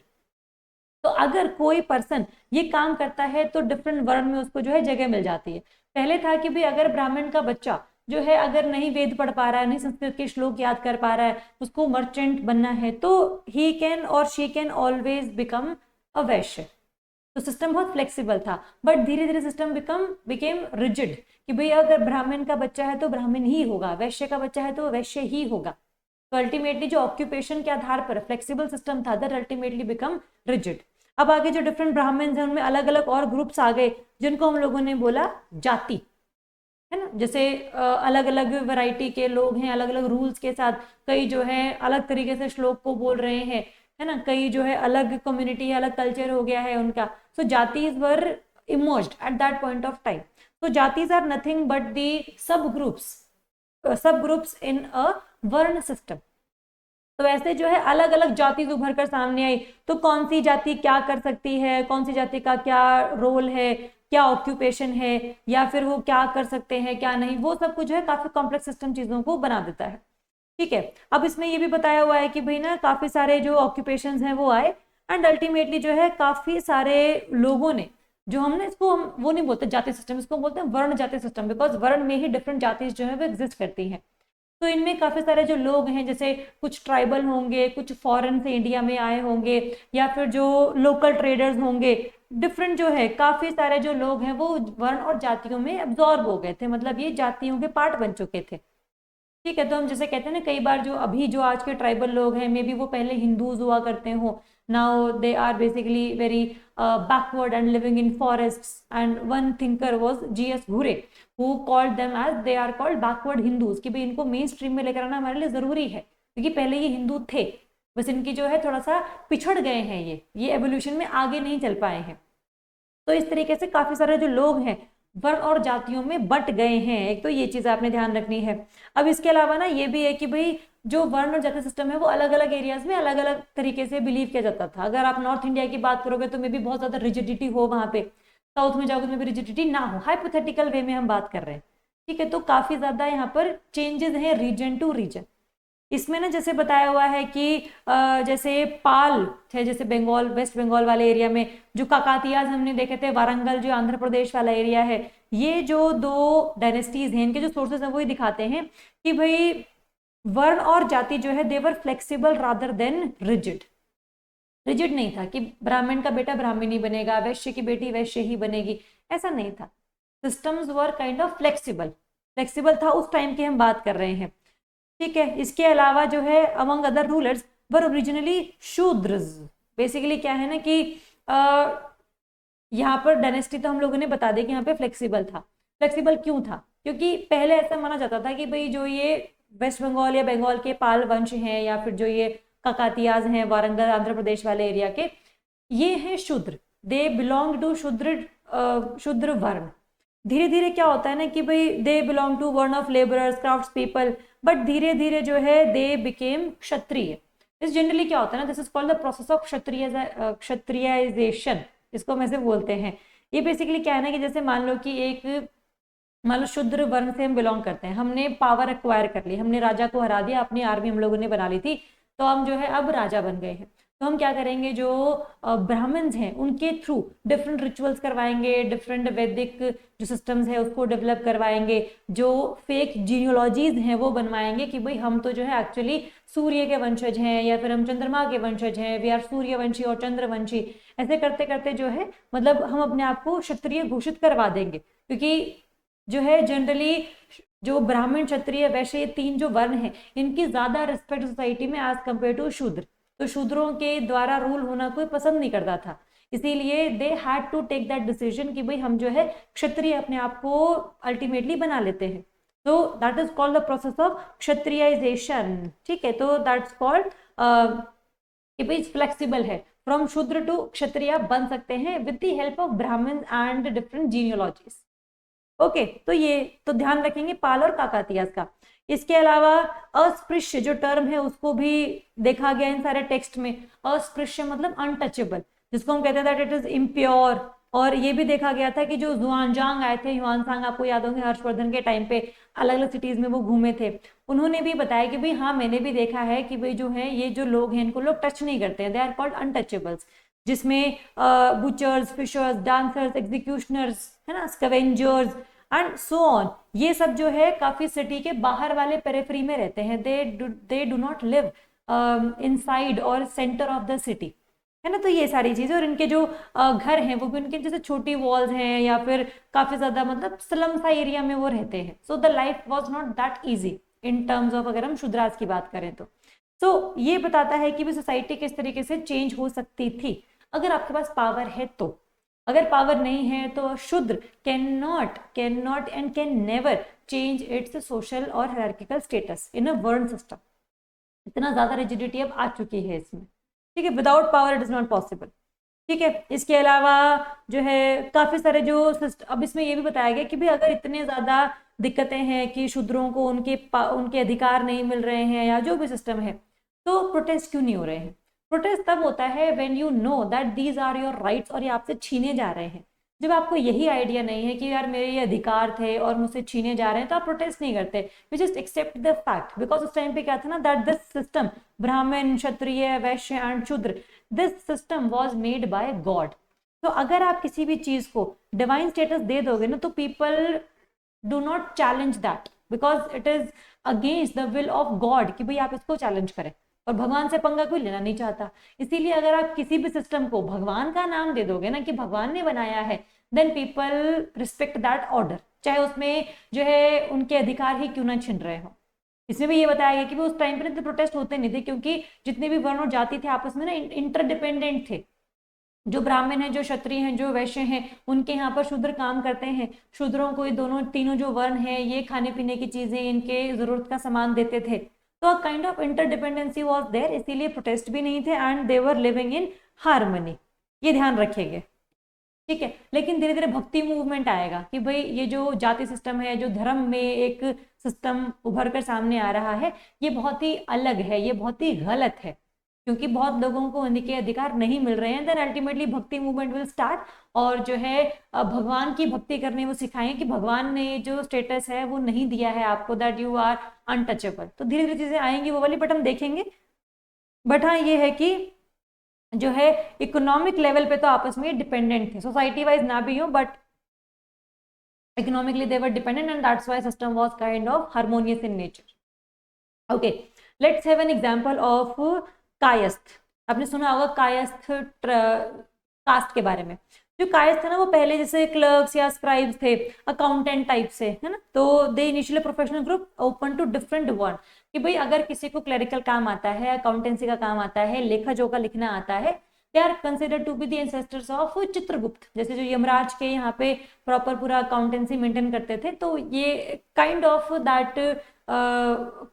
तो अगर कोई पर्सन ये काम करता है तो डिफरेंट वर्ण में उसको जो है जगह मिल जाती है। पहले था कि भाई अगर ब्राह्मण का बच्चा जो है अगर नहीं वेद पढ़ पा रहा है, नहीं संस्कृत के श्लोक याद कर पा रहा है, उसको मर्चेंट बनना है, तो ही कैन और she can always become a वैश्य। तो सिस्टम बहुत फ्लेक्सिबल था, बट धीरे धीरे सिस्टम बिकेम रिजिड कि भाई अगर ब्राह्मण का बच्चा है तो ब्राह्मण ही होगा, वैश्य का बच्चा है तो वैश्य ही होगा। तो अल्टीमेटली जो ऑक्यूपेशन के आधार पर फ्लेक्सिबल सिस्टम था, दैट अल्टीमेटली बिकम रिजिड। अब आगे जो डिफरेंट ब्राह्मण्स हैं उनमें अलग अलग और ग्रुप्स आ गए, जिनको हम लोगों ने बोला जाति, है ना। जैसे अलग अलग वैरायटी के लोग हैं, अलग अलग रूल्स के साथ, कई जो है अलग तरीके से श्लोक को बोल रहे हैं, है ना, कई जो है अलग कम्युनिटी, अलग कल्चर हो गया है उनका। So jatis were emerged at that point of time. तो jatis are nothing but the subgroups इन अ वर्ण सिस्टम। तो ऐसे जो है अलग अलग जाति उभर कर सामने आई। तो कौन सी जाति क्या कर सकती है, कौन सी जाति का क्या रोल है, क्या ऑक्यूपेशन है, या फिर वो क्या कर सकते हैं क्या नहीं, वो सब कुछ है काफी कॉम्प्लेक्स सिस्टम चीजों को बना देता है। ठीक है, अब इसमें ये भी बताया हुआ है कि भाई ना काफी सारे जो ऑक्यूपेशंस हैं वो आए, एंड अल्टीमेटली जो है काफी सारे लोगों ने, जो हमने इसको हम वो नहीं बोलते जाति सिस्टम, इसको बोलते हैं वर्ण जाति सिस्टम, बिकॉज वर्ण में ही डिफरेंट जाति जो है वो एग्जिस्ट करती हैं। तो इनमें काफी सारे जो लोग हैं, जैसे कुछ ट्राइबल होंगे, कुछ फॉरेन से इंडिया में आए होंगे, या फिर जो लोकल ट्रेडर्स होंगे, डिफरेंट जो है काफी सारे जो लोग हैं वो वर्ण और जातियों में एब्जॉर्ब हो गए थे, मतलब ये जातियों के पार्ट बन चुके थे। ठीक है, तो हम जैसे कहते हैं ना कई बार जो अभी जो आज के ट्राइबल लोग हैं, मे बी वो पहले हिंदूज हुआ करते हो, now they are basically very backward and living in forests, and one thinker was G S Ghurye who called them as they are called backward Hindus, कि भाई इनको मेन स्ट्रीम में लेकर आना हमारे लिए जरूरी है, क्योंकि पहले ये हिंदू थे, बस इनकी जो है थोड़ा सा पिछड़ गए हैं, ये एवोल्यूशन में आगे नहीं चल पाए हैं। तो इस तरीके से काफी सारे जो लोग हैं वर्ण और जातियों में बट गए हैं, एक तो ये चीज आपने ध्यान रखनी है। अब इसके अलावा ना ये भी है कि भाई जो वर्ण और जाति सिस्टम है वो अलग अलग एरियाज में अलग अलग तरीके से बिलीव किया जाता था। अगर आप नॉर्थ इंडिया की बात करोगे तो मे भी बहुत ज्यादा रिजिडिटी हो वहां पे, साउथ में जाओगे तो मे भी रिजिडिटी ना हो, हाइपोथेटिकल वे में हम बात कर रहे हैं। ठीक है, तो काफी ज्यादा यहाँ पर चेंजेस हैं रीजन टू रीजन। इसमें ना जैसे बताया हुआ है कि जैसे पाल थे, जैसे बंगाल, वेस्ट बंगाल वाले एरिया में जो काकातियाज हमने देखे थे, वारंगल जो आंध्र प्रदेश वाला एरिया है, ये जो दो डायनेस्टीज हैं इनके जो सोर्सेस हैं वही दिखाते हैं कि भाई वर्ण और जाति जो है they were flexible rather than rigid. Rigid नहीं था कि ब्राह्मण का बेटा ब्राह्मण ही बनेगा, वैश्य की बेटी वैश्य ही बनेगी, ऐसा नहीं था। Systems were kind of flexible, flexible था उस टाइम की हम बात कर रहे हैं। ठीक है, इसके अलावा जो है among other rulers were originally Shudras. Basically क्या है ना कि यहाँ पर डायनेस्टी तो हम लोगों ने बता दिया कि यहाँ पे फ्लेक्सिबल था। फ्लेक्सिबल क्यों था? क्योंकि पहले ऐसा माना जाता था कि भाई जो ये वेस्ट बंगाल या बंगाल के पाल वंश हैं, या फिर जो ये काकातियाज हैं वारंगल आंध्र प्रदेश वाले एरिया के, ये हैं शूद्र, दे बिलोंग टू शूद्र वर्ण। धीरे धीरे क्या होता है ना कि भाई दे बिलोंग टू वर्ण of labourers, crafts people, but धीरे धीरे जो है दे बिकेम क्षत्रिय। इस जनरली क्या होता है ना, this is called the process of kshatriyaisation, इसको हम ऐसे बोलते हैं। ये बेसिकली क्या है ना कि जैसे मान लो शूद्र वर्ण से हम बिलोंग करते हैं, हमने पावर एक्वायर कर ली, हमने राजा को हरा दिया, अपनी आर्मी हम लोगों ने बना ली थी, तो हम जो है अब राजा बन गए हैं। तो हम क्या करेंगे, जो ब्राह्मण्स हैं उनके थ्रू डिफरेंट रिचुअल्स करवाएंगे, डिफरेंट वैदिक जो सिस्टम्स है उसको डेवलप करवाएंगे, जो फेक जीनियोलॉजीज हैं वो बनवाएंगे कि भाई हम तो जो है एक्चुअली सूर्य के वंशज हैं, या फिर हम चंद्रमा के वंशज हैं, वी आर सूर्यवंशी और चंद्रवंशी। ऐसे करते करते जो है मतलब हम अपने आप को क्षत्रिय घोषित करवा देंगे, क्योंकि जो है जनरली जो ब्राह्मण, क्षत्रिय, वैश्य, ये तीन जो वर्ण हैं इनकी ज्यादा रिस्पेक्ट सोसाइटी में एज कम्पेयर टू शूद्र। तो शूद्रों के द्वारा रूल होना कोई पसंद नहीं करता था, इसीलिए they had to take that decision कि भाई हम जो है क्षत्रिय अपने आप को अल्टीमेटली बना लेते हैं। तो that is called the process of kshatriyaisation. ठीक है, तो दैट्स कॉल्ड कि भाई फ्लेक्सिबल है, फ्रॉम शूद्र टू क्षत्रिय बन सकते हैं विद द हेल्प ऑफ ब्राह्मण एंड डिफरेंट जीनियोलॉजीज। ओके, तो ये तो ध्यान रखेंगे पाल और काकातियास का। इसके अलावा अस्पृश्य जो टर्म है उसको भी देखा गया इन सारे टेक्स्ट में। अस्पृश्य मतलब अनटचेबल, जिसको हम कहते हैं दैट इट इज इम्प्योर। और ये भी देखा गया था कि जो जुआनजांग आए थे, ह्यूआनसांग आपको याद होंगे हर्षवर्धन के टाइम पे अलग अलग सिटीज में वो घूमे थे, उन्होंने भी बताया कि भाई हाँ मैंने भी देखा है कि भाई जो है ये जो लोग हैं इनको लोग टच नहीं करते हैं, दे आर कॉल्ड अनटचेबल्स, जिसमें बुचर्स, फिशर्स, डांसर्स, एग्जीक्यूशनर्स, है ना, स्कवेंजर्स एंड सो ऑन, ये सब जो है काफी सिटी के बाहर वाले पेरिफेरी में रहते हैं, they do not live inside और सेंटर ऑफ द सिटी, है ना। तो ये सारी चीजें, और इनके जो घर हैं वो भी उनके जैसे छोटी वॉल्स हैं या फिर काफी ज्यादा मतलब स्लम सा एरिया में वो रहते हैं। So the life was not that easy in terms of, अगर हम शूद्रास की बात करें तो ये बताता है कि भी सोसाइटी किस तरीके से चेंज हो सकती थी अगर आपके पास पावर है तो। अगर पावर नहीं है तो शूद्र can not and can never change it's social और हायरार्किकल स्टेटस इन अ वर्ण सिस्टम। इतना ज्यादा रिजिडिटी अब आ चुकी है इसमें, ठीक है। Without power it is not possible, ठीक है। इसके अलावा जो है काफी सारे जो अब इसमें ये भी बताया गया कि भाई अगर इतने ज्यादा दिक्कतें हैं कि शूद्रों को उनके अधिकार नहीं मिल रहे हैं या जो भी सिस्टम है, तो प्रोटेस्ट क्यों नहीं हो रहे हैं। प्रोटेस्ट तब होता है when you know that these are your rights और ये आपसे छीने जा रहे हैं। जब आपको यही आइडिया नहीं है कि यार मेरे ये अधिकार थे और मुझसे छीने जा रहे हैं, तो आप प्रोटेस्ट नहीं करते, you just accept the fact. Because उस टाइम पे क्या था ना, दैट दिस सिस्टम, ब्राह्मण, क्षत्रिय, वैश्य एंड शूद्र, this system was made by God. तो अगर आप किसी भी चीज को डिवाइन स्टेटस दे दोगे ना, तो people do not challenge that because it is against the will of God कि भाई आप इसको चैलेंज करें, और भगवान से पंगा कोई लेना नहीं चाहता। इसीलिए अगर आप किसी भी सिस्टम को भगवान का नाम दे दोगे ना कि भगवान ने बनाया है, then people respect that order, चाहे उसमें जो है उनके अधिकार ही क्यों ना छिन रहे हो। इसमें भी ये बताया गया कि वो उस टाइम पे प्रोटेस्ट होते नहीं थे, क्योंकि जितने भी वर्ण और जाति थे आपस में ना इंटरडिपेंडेंट थे। जो ब्राह्मण हैं, जो क्षत्रिय हैं, जो वैश्य हैं, उनके यहाँ पर शूद्र काम करते हैं, शूद्रों को ये दोनों तीनों जो वर्ण हैं ये खाने पीने की चीजें, इनके जरूरत का सामान देते थे। तो kind of interdependency was there, इसीलिए प्रोटेस्ट भी नहीं थे and they were living in harmony. ये ध्यान रखिएगा, ठीक है। लेकिन धीरे धीरे भक्ति मूवमेंट आएगा कि भाई ये जो जाति सिस्टम है, जो धर्म में एक सिस्टम उभर कर सामने आ रहा है, ये बहुत ही अलग है, ये बहुत ही गलत है, क्योंकि बहुत लोगों को उनके अधिकार नहीं मिल रहे हैं। देन अल्टीमेटली भक्ति मूवमेंट विल स्टार्ट, और जो है भगवान की भक्ति करने वो सिखाएं कि भगवान ने जो स्टेटस है वो नहीं दिया है आपको, दैट यू आर अनटचेबल। तो धीरे धीरे चीजें आएंगी वो वाली, बट हम देखेंगे। बट हाँ ये है कि जो है इकोनॉमिक लेवल पे तो आपस में डिपेंडेंट थे, सोसाइटी वाइज ना भी हो but economically they were dependent, and that's why system was kind of harmonious in nature. Okay, let's have an example of Kayastha. आपने सुना होगा कायस्थ कास्ट के बारे में। जो कायस्थ है ना, वो पहले जैसे क्लर्क्स या स्क्राइब्स थे, अकाउंटेंट टाइप से, है ना। तो they initially professional group open to different word, कि भाई अगर किसी को क्लरिकल काम आता है, अकाउंटेंसी का काम आता है, लेखा जोखा लिखना आता है, they are considered to be the ancestors of Chitragupta. जैसे जो यमराज के यहाँ पे प्रॉपर पूरा अकाउंटेंसी मेंटेन करते थे, तो ये काइंड ऑफ दैट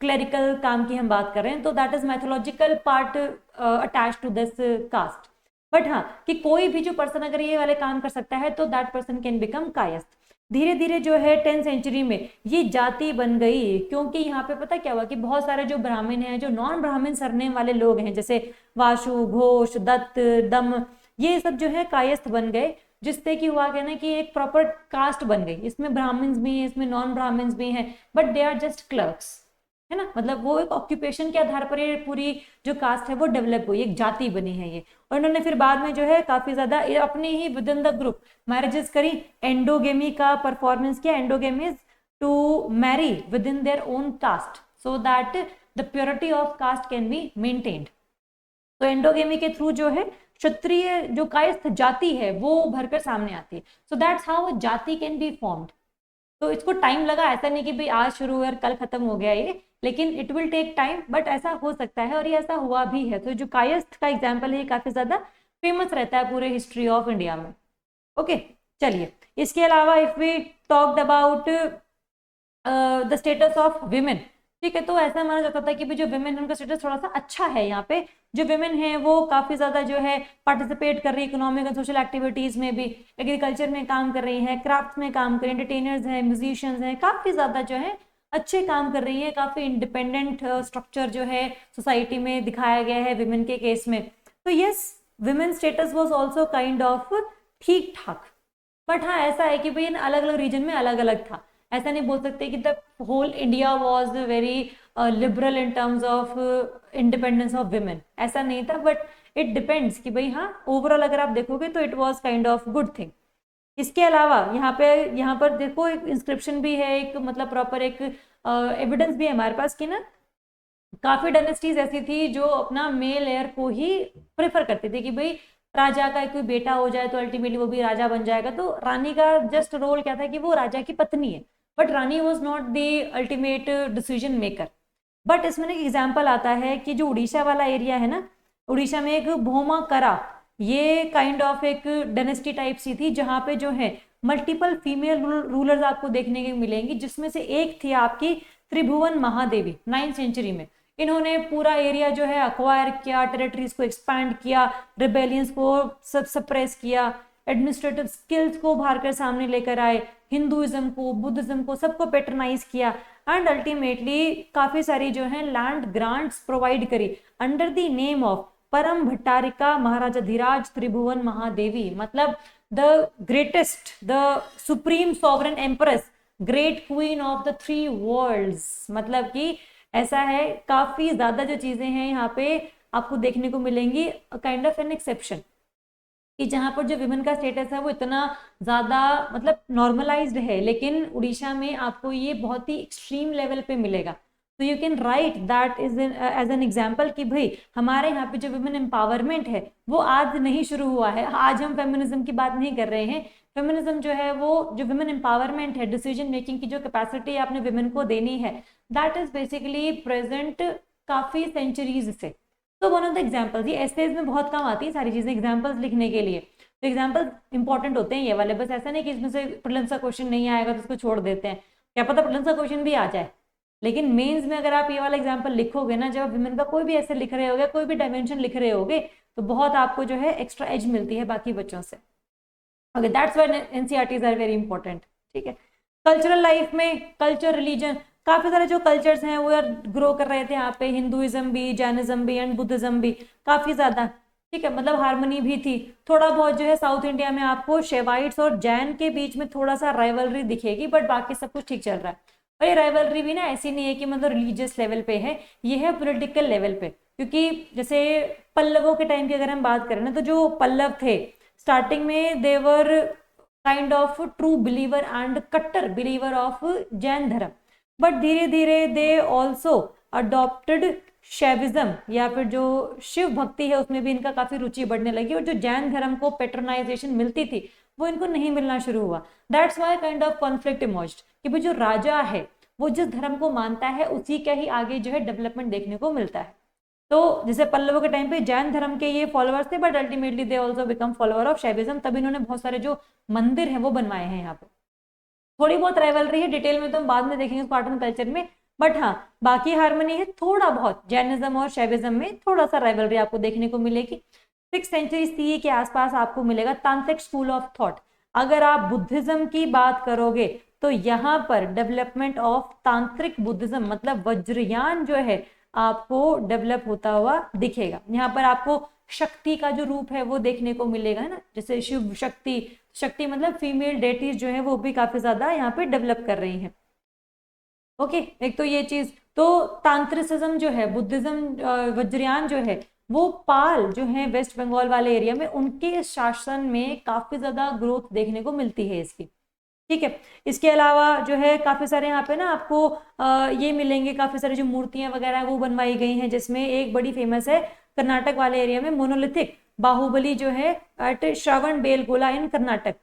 क्लेरिकल काम की हम बात कर रहे हैं, तो that is mythological part attach to this caste. But हाँ, कि कोई भी जो पर्सन अगर ये वाले काम कर सकता है तो that person can become Kayastha. धीरे धीरे जो है 10th सेंचुरी में ये जाति बन गई, क्योंकि यहाँ पे पता क्या हुआ कि बहुत सारे जो ब्राह्मण हैं, जो नॉन ब्राह्मण सरनेम वाले लोग हैं, जैसे वासु, घोष, दत्त, दम, ये सब जो है कायस्थ बन गए, जिससे कि हुआ क्या ना कि एक प्रॉपर कास्ट बन गई। इसमें ब्राह्मण्स भी हैं, इसमें नॉन ब्राह्मण्स भी हैं, but they are just clerks, है ना। मतलब वो एक ऑक्यूपेशन के आधार पर ये पूरी जो कास्ट है वो डेवलप हुई, एक जाति बनी है ये। और इन्होंने फिर बाद में जो है काफी ज्यादा अपने ही within the group marriages करी, एंडोगेमी का परफॉर्मेंस किया। Endogamy is to marry within their own caste so that the purity of caste can be maintained. तो एंडोगेमी के थ्रू जो है क्षत्रिय जो कायस्थ जाति है वो भरकर सामने आती है। सो दैट्स हाउ जाति कैन बी फॉर्म्ड। तो इसको टाइम लगा, ऐसा नहीं कि भाई आज शुरू हुआ और कल खत्म हो गया ये, लेकिन it will take time, but ऐसा हो सकता है और ये ऐसा हुआ भी है। तो जो कायस्थ का एग्जाम्पल है ये काफी ज्यादा फेमस रहता है पूरे हिस्ट्री ऑफ इंडिया में। ओके, चलिए इसके अलावा if we talked about the status of women, ठीक है, तो ऐसा माना जाता था कि भी जो विमेन है उनका स्टेटस थोड़ा सा अच्छा है। यहाँ पे जो विमेन है वो काफी ज्यादा जो है पार्टिसिपेट कर रही है इकोनॉमिक एंड सोशल एक्टिविटीज में भी, एग्रीकल्चर में काम कर रही है, क्राफ्ट में काम कर रही है, एंटरटेनर्स हैं, म्यूजिशियंस हैं, काफी ज्यादा जो है अच्छे काम कर रही है। काफी इंडिपेंडेंट स्ट्रक्चर जो है सोसाइटी में दिखाया गया है विमेन के केस में। तो yes, women status was also kind of ठीक ठाक। बट हाँ, ऐसा है कि भाई अलग अलग रीजन में अलग अलग था। ऐसा नहीं बोल सकते कि the whole India was very liberal in terms of independence of women, ऐसा नहीं था। बट इट डिपेंड्स कि भाई हाँ, ओवरऑल अगर आप देखोगे तो it was kind of good thing. इसके अलावा यहाँ पर देखो एक इंस्क्रिप्शन भी है, एक मतलब प्रॉपर एक एविडेंस भी है हमारे पास कि ना काफी डायनेस्टीज ऐसी थी जो अपना मेल एयर को ही प्रेफर करती थी कि भाई राजा का कोई बेटा हो जाए तो अल्टीमेटली वो भी राजा बन जाएगा। तो रानी का जस्ट रोल क्या था कि वो राजा की पत्नी है, but Rani was not the ultimate decision maker. But इसमें एक एग्जाम्पल आता है कि जो उड़ीसा वाला एरिया है ना, उड़ीसा में एक भौमाकरा, ये काइंड ऑफ एक डायनेस्टी टाइप सी थी जहाँ पे जो है मल्टीपल फीमेल रूलर्स आपको देखने को मिलेंगी, जिसमें से एक थी आपकी त्रिभुवन महादेवी 9th सेंचुरी में। इन्होंने पूरा एरिया जो है अक्वायर किया, टेरिटरीज को एक्सपैंड किया, रिबेलियंस को सब सप्रेस किया, एडमिनिस्ट्रेटिव स्किल्स को बाहर कर सामने लेकर आए, हिंदुइज्म को, बुद्धिज्म को, सबको पैटर्नाइज किया एंड अल्टीमेटली काफी सारी जो है लैंड ग्रांट्स प्रोवाइड करी under the name of Param Bhattarika Maharaja Dhiraj Tribhuvan Mahadevi. मतलब the greatest, the supreme sovereign empress, great queen of the 3 worlds. मतलब कि ऐसा है, काफी ज्यादा जो चीजें हैं यहाँ पे आपको देखने को मिलेंगी, काइंड ऑफ एन एक्सेप्शन, कि जहाँ पर जो विमेन का स्टेटस है वो इतना ज्यादा मतलब नॉर्मलाइज्ड है, लेकिन उड़ीसा में आपको ये बहुत ही एक्सट्रीम लेवल पे मिलेगा। तो you can write that is as an example कि भाई हमारे यहाँ पे जो विमेन एम्पावरमेंट है वो आज नहीं शुरू हुआ है। आज हम फेमिनिज्म की बात नहीं कर रहे हैं। फेमिनिज्म जो है वो जो विमेन एम्पावरमेंट है, डिसीजन मेकिंग की जो कैपेसिटी आपने विमेन को देनी है, दैट इज बेसिकली प्रेजेंट काफी सेंचुरीज से। तो वन ऑफ द एग्जाम्पल्स, ये एसेज में बहुत काम आती है सारी चीजें एग्जाम्पल्स लिखने के लिए। तो एग्जाम्पल्स इंपॉर्टेंट होते हैं ये वाले, बस ऐसा नहीं कि इसमें से प्रीलिम्स का क्वेश्चन नहीं आएगा तो उसको छोड़ देते हैं, क्या पता प्रीलिम्स का क्वेश्चन भी आ जाए। लेकिन मेंस में अगर आप ये वाला एग्जाम्पल लिखोगे ना, जब आप विमेन का कोई भी ऐसे लिख रहे होगे, कोई भी डायमेंशन लिख रहे होगे, तो बहुत आपको जो है एक्स्ट्रा एज मिलती है बाकी बच्चों से। Okay, that's why NCERTs are very important. ठीक है, कल्चरल लाइफ में कल्चर, रिलीजन, काफी सारे जो कल्चर्स हैं वो ग्रो कर रहे थे यहाँ पे, हिंदुइज्म भी, जैनिज्म भी एंड बुद्धिज्म भी काफी ज्यादा। ठीक है, मतलब हार्मनी भी थी। थोड़ा बहुत जो है साउथ इंडिया में आपको शेवाइट्स और जैन के बीच में थोड़ा सा राइवलरी दिखेगी, बट बाकी सब कुछ ठीक चल रहा है। और ये राइवलरी भी ना ऐसी नहीं है कि मतलब रिलीजियस लेवल पे है, ये है पॉलिटिकल लेवल पे। क्योंकि जैसे पल्लवों के टाइम की अगर हम बात करें ना, तो जो पल्लव थे स्टार्टिंग में they were kind of true believer and कट्टर believer of Jain dharma, but धीरे धीरे दे ऑल्सो अडॉप्टेड शैविज्म, या फिर जो शिव भक्ति है उसमें भी इनका काफी रुचि बढ़ने लगी, और जो जैन धर्म को पेट्रोनाइजेशन मिलती थी वो इनको नहीं मिलना शुरू हुआ। That's why kind of conflict emerged कि भाई जो राजा है वो जिस धर्म को मानता है उसी का ही आगे जो है डेवलपमेंट देखने को मिलता है। तो जैसे पल्लवों के टाइम पे जैन धर्म के ये फॉलोअर्स थे, but ultimately they also become follower of Shaivism, तब इन्होंने बहुत सारे जो मंदिर हैं वो बनवाए हैं यहाँ पे। थोड़ी बहुत राइवलरी है, डिटेल में तो हम बाद में देखेंगे स्पार्टन कल्चर में, बट हाँ बाकी हार्मनी है थोड़ा बहुत, जैनिज्म और शैविज्म में थोड़ा सा राइवलरी आपको देखने को मिलेगी। 6th सेंचुरी CE के आसपास आपको मिलेगा तांत्रिक स्कूल ऑफ थॉट। अगर आप बुद्धिज्म की बात करोगे तो यहाँ पर डेवलपमेंट ऑफ तांत्रिक बुद्धिज्म मतलब वज्रयान जो है आपको डेवलप होता हुआ दिखेगा। यहाँ पर आपको शक्ति का जो रूप है वो देखने को मिलेगा, है ना, जैसे शिव शक्ति, शक्ति मतलब फीमेल डेटीज जो है वो भी काफी ज्यादा यहाँ पे डेवलप कर रही हैं। ओके, एक तो ये चीज, तो तांत्रिसिज्म जो है, बुद्धिज्म वज्रयान जो है वो पाल जो है वेस्ट बंगाल वाले एरिया में, उनके शासन में काफी ज्यादा ग्रोथ देखने को मिलती है इसकी। ठीक है, इसके अलावा जो है काफी सारे यहाँ पे ना आपको ये मिलेंगे, काफी सारी जो मूर्तियां वगैरह वो बनवाई गई हैं, जिसमें एक बड़ी फेमस है कर्नाटक वाले एरिया में मोनोलिथिक बाहुबली जो है एट श्रवण बेलगोला इन कर्नाटक।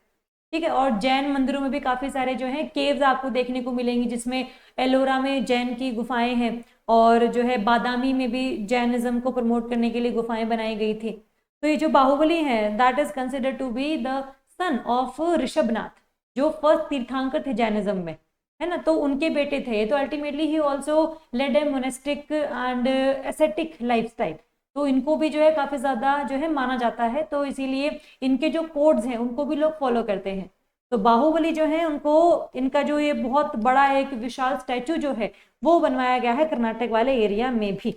ठीक है, और जैन मंदिरों में भी काफी सारे जो है केव्स आपको देखने को मिलेंगी, जिसमें एलोरा में जैन की गुफाएं हैं, और जो है बादामी में भी जैनिज्म को प्रमोट करने के लिए गुफाएं बनाई गई थी। तो ये जो बाहुबली है that is considered to be the son of Rishabhanath, जो फर्स्ट तीर्थंकर थे जैनिज्म में, है ना, तो उनके बेटे थे। तो ultimately he also led a monastic and ascetic lifestyle, तो इनको भी जो है काफी ज्यादा जो है माना जाता है, तो इसीलिए इनके जो कोड्स हैं उनको भी लोग फॉलो करते हैं। तो बाहुबली जो है उनको, इनका जो ये बहुत बड़ा एक विशाल स्टैचू जो है वो बनवाया गया है कर्नाटक वाले एरिया में भी।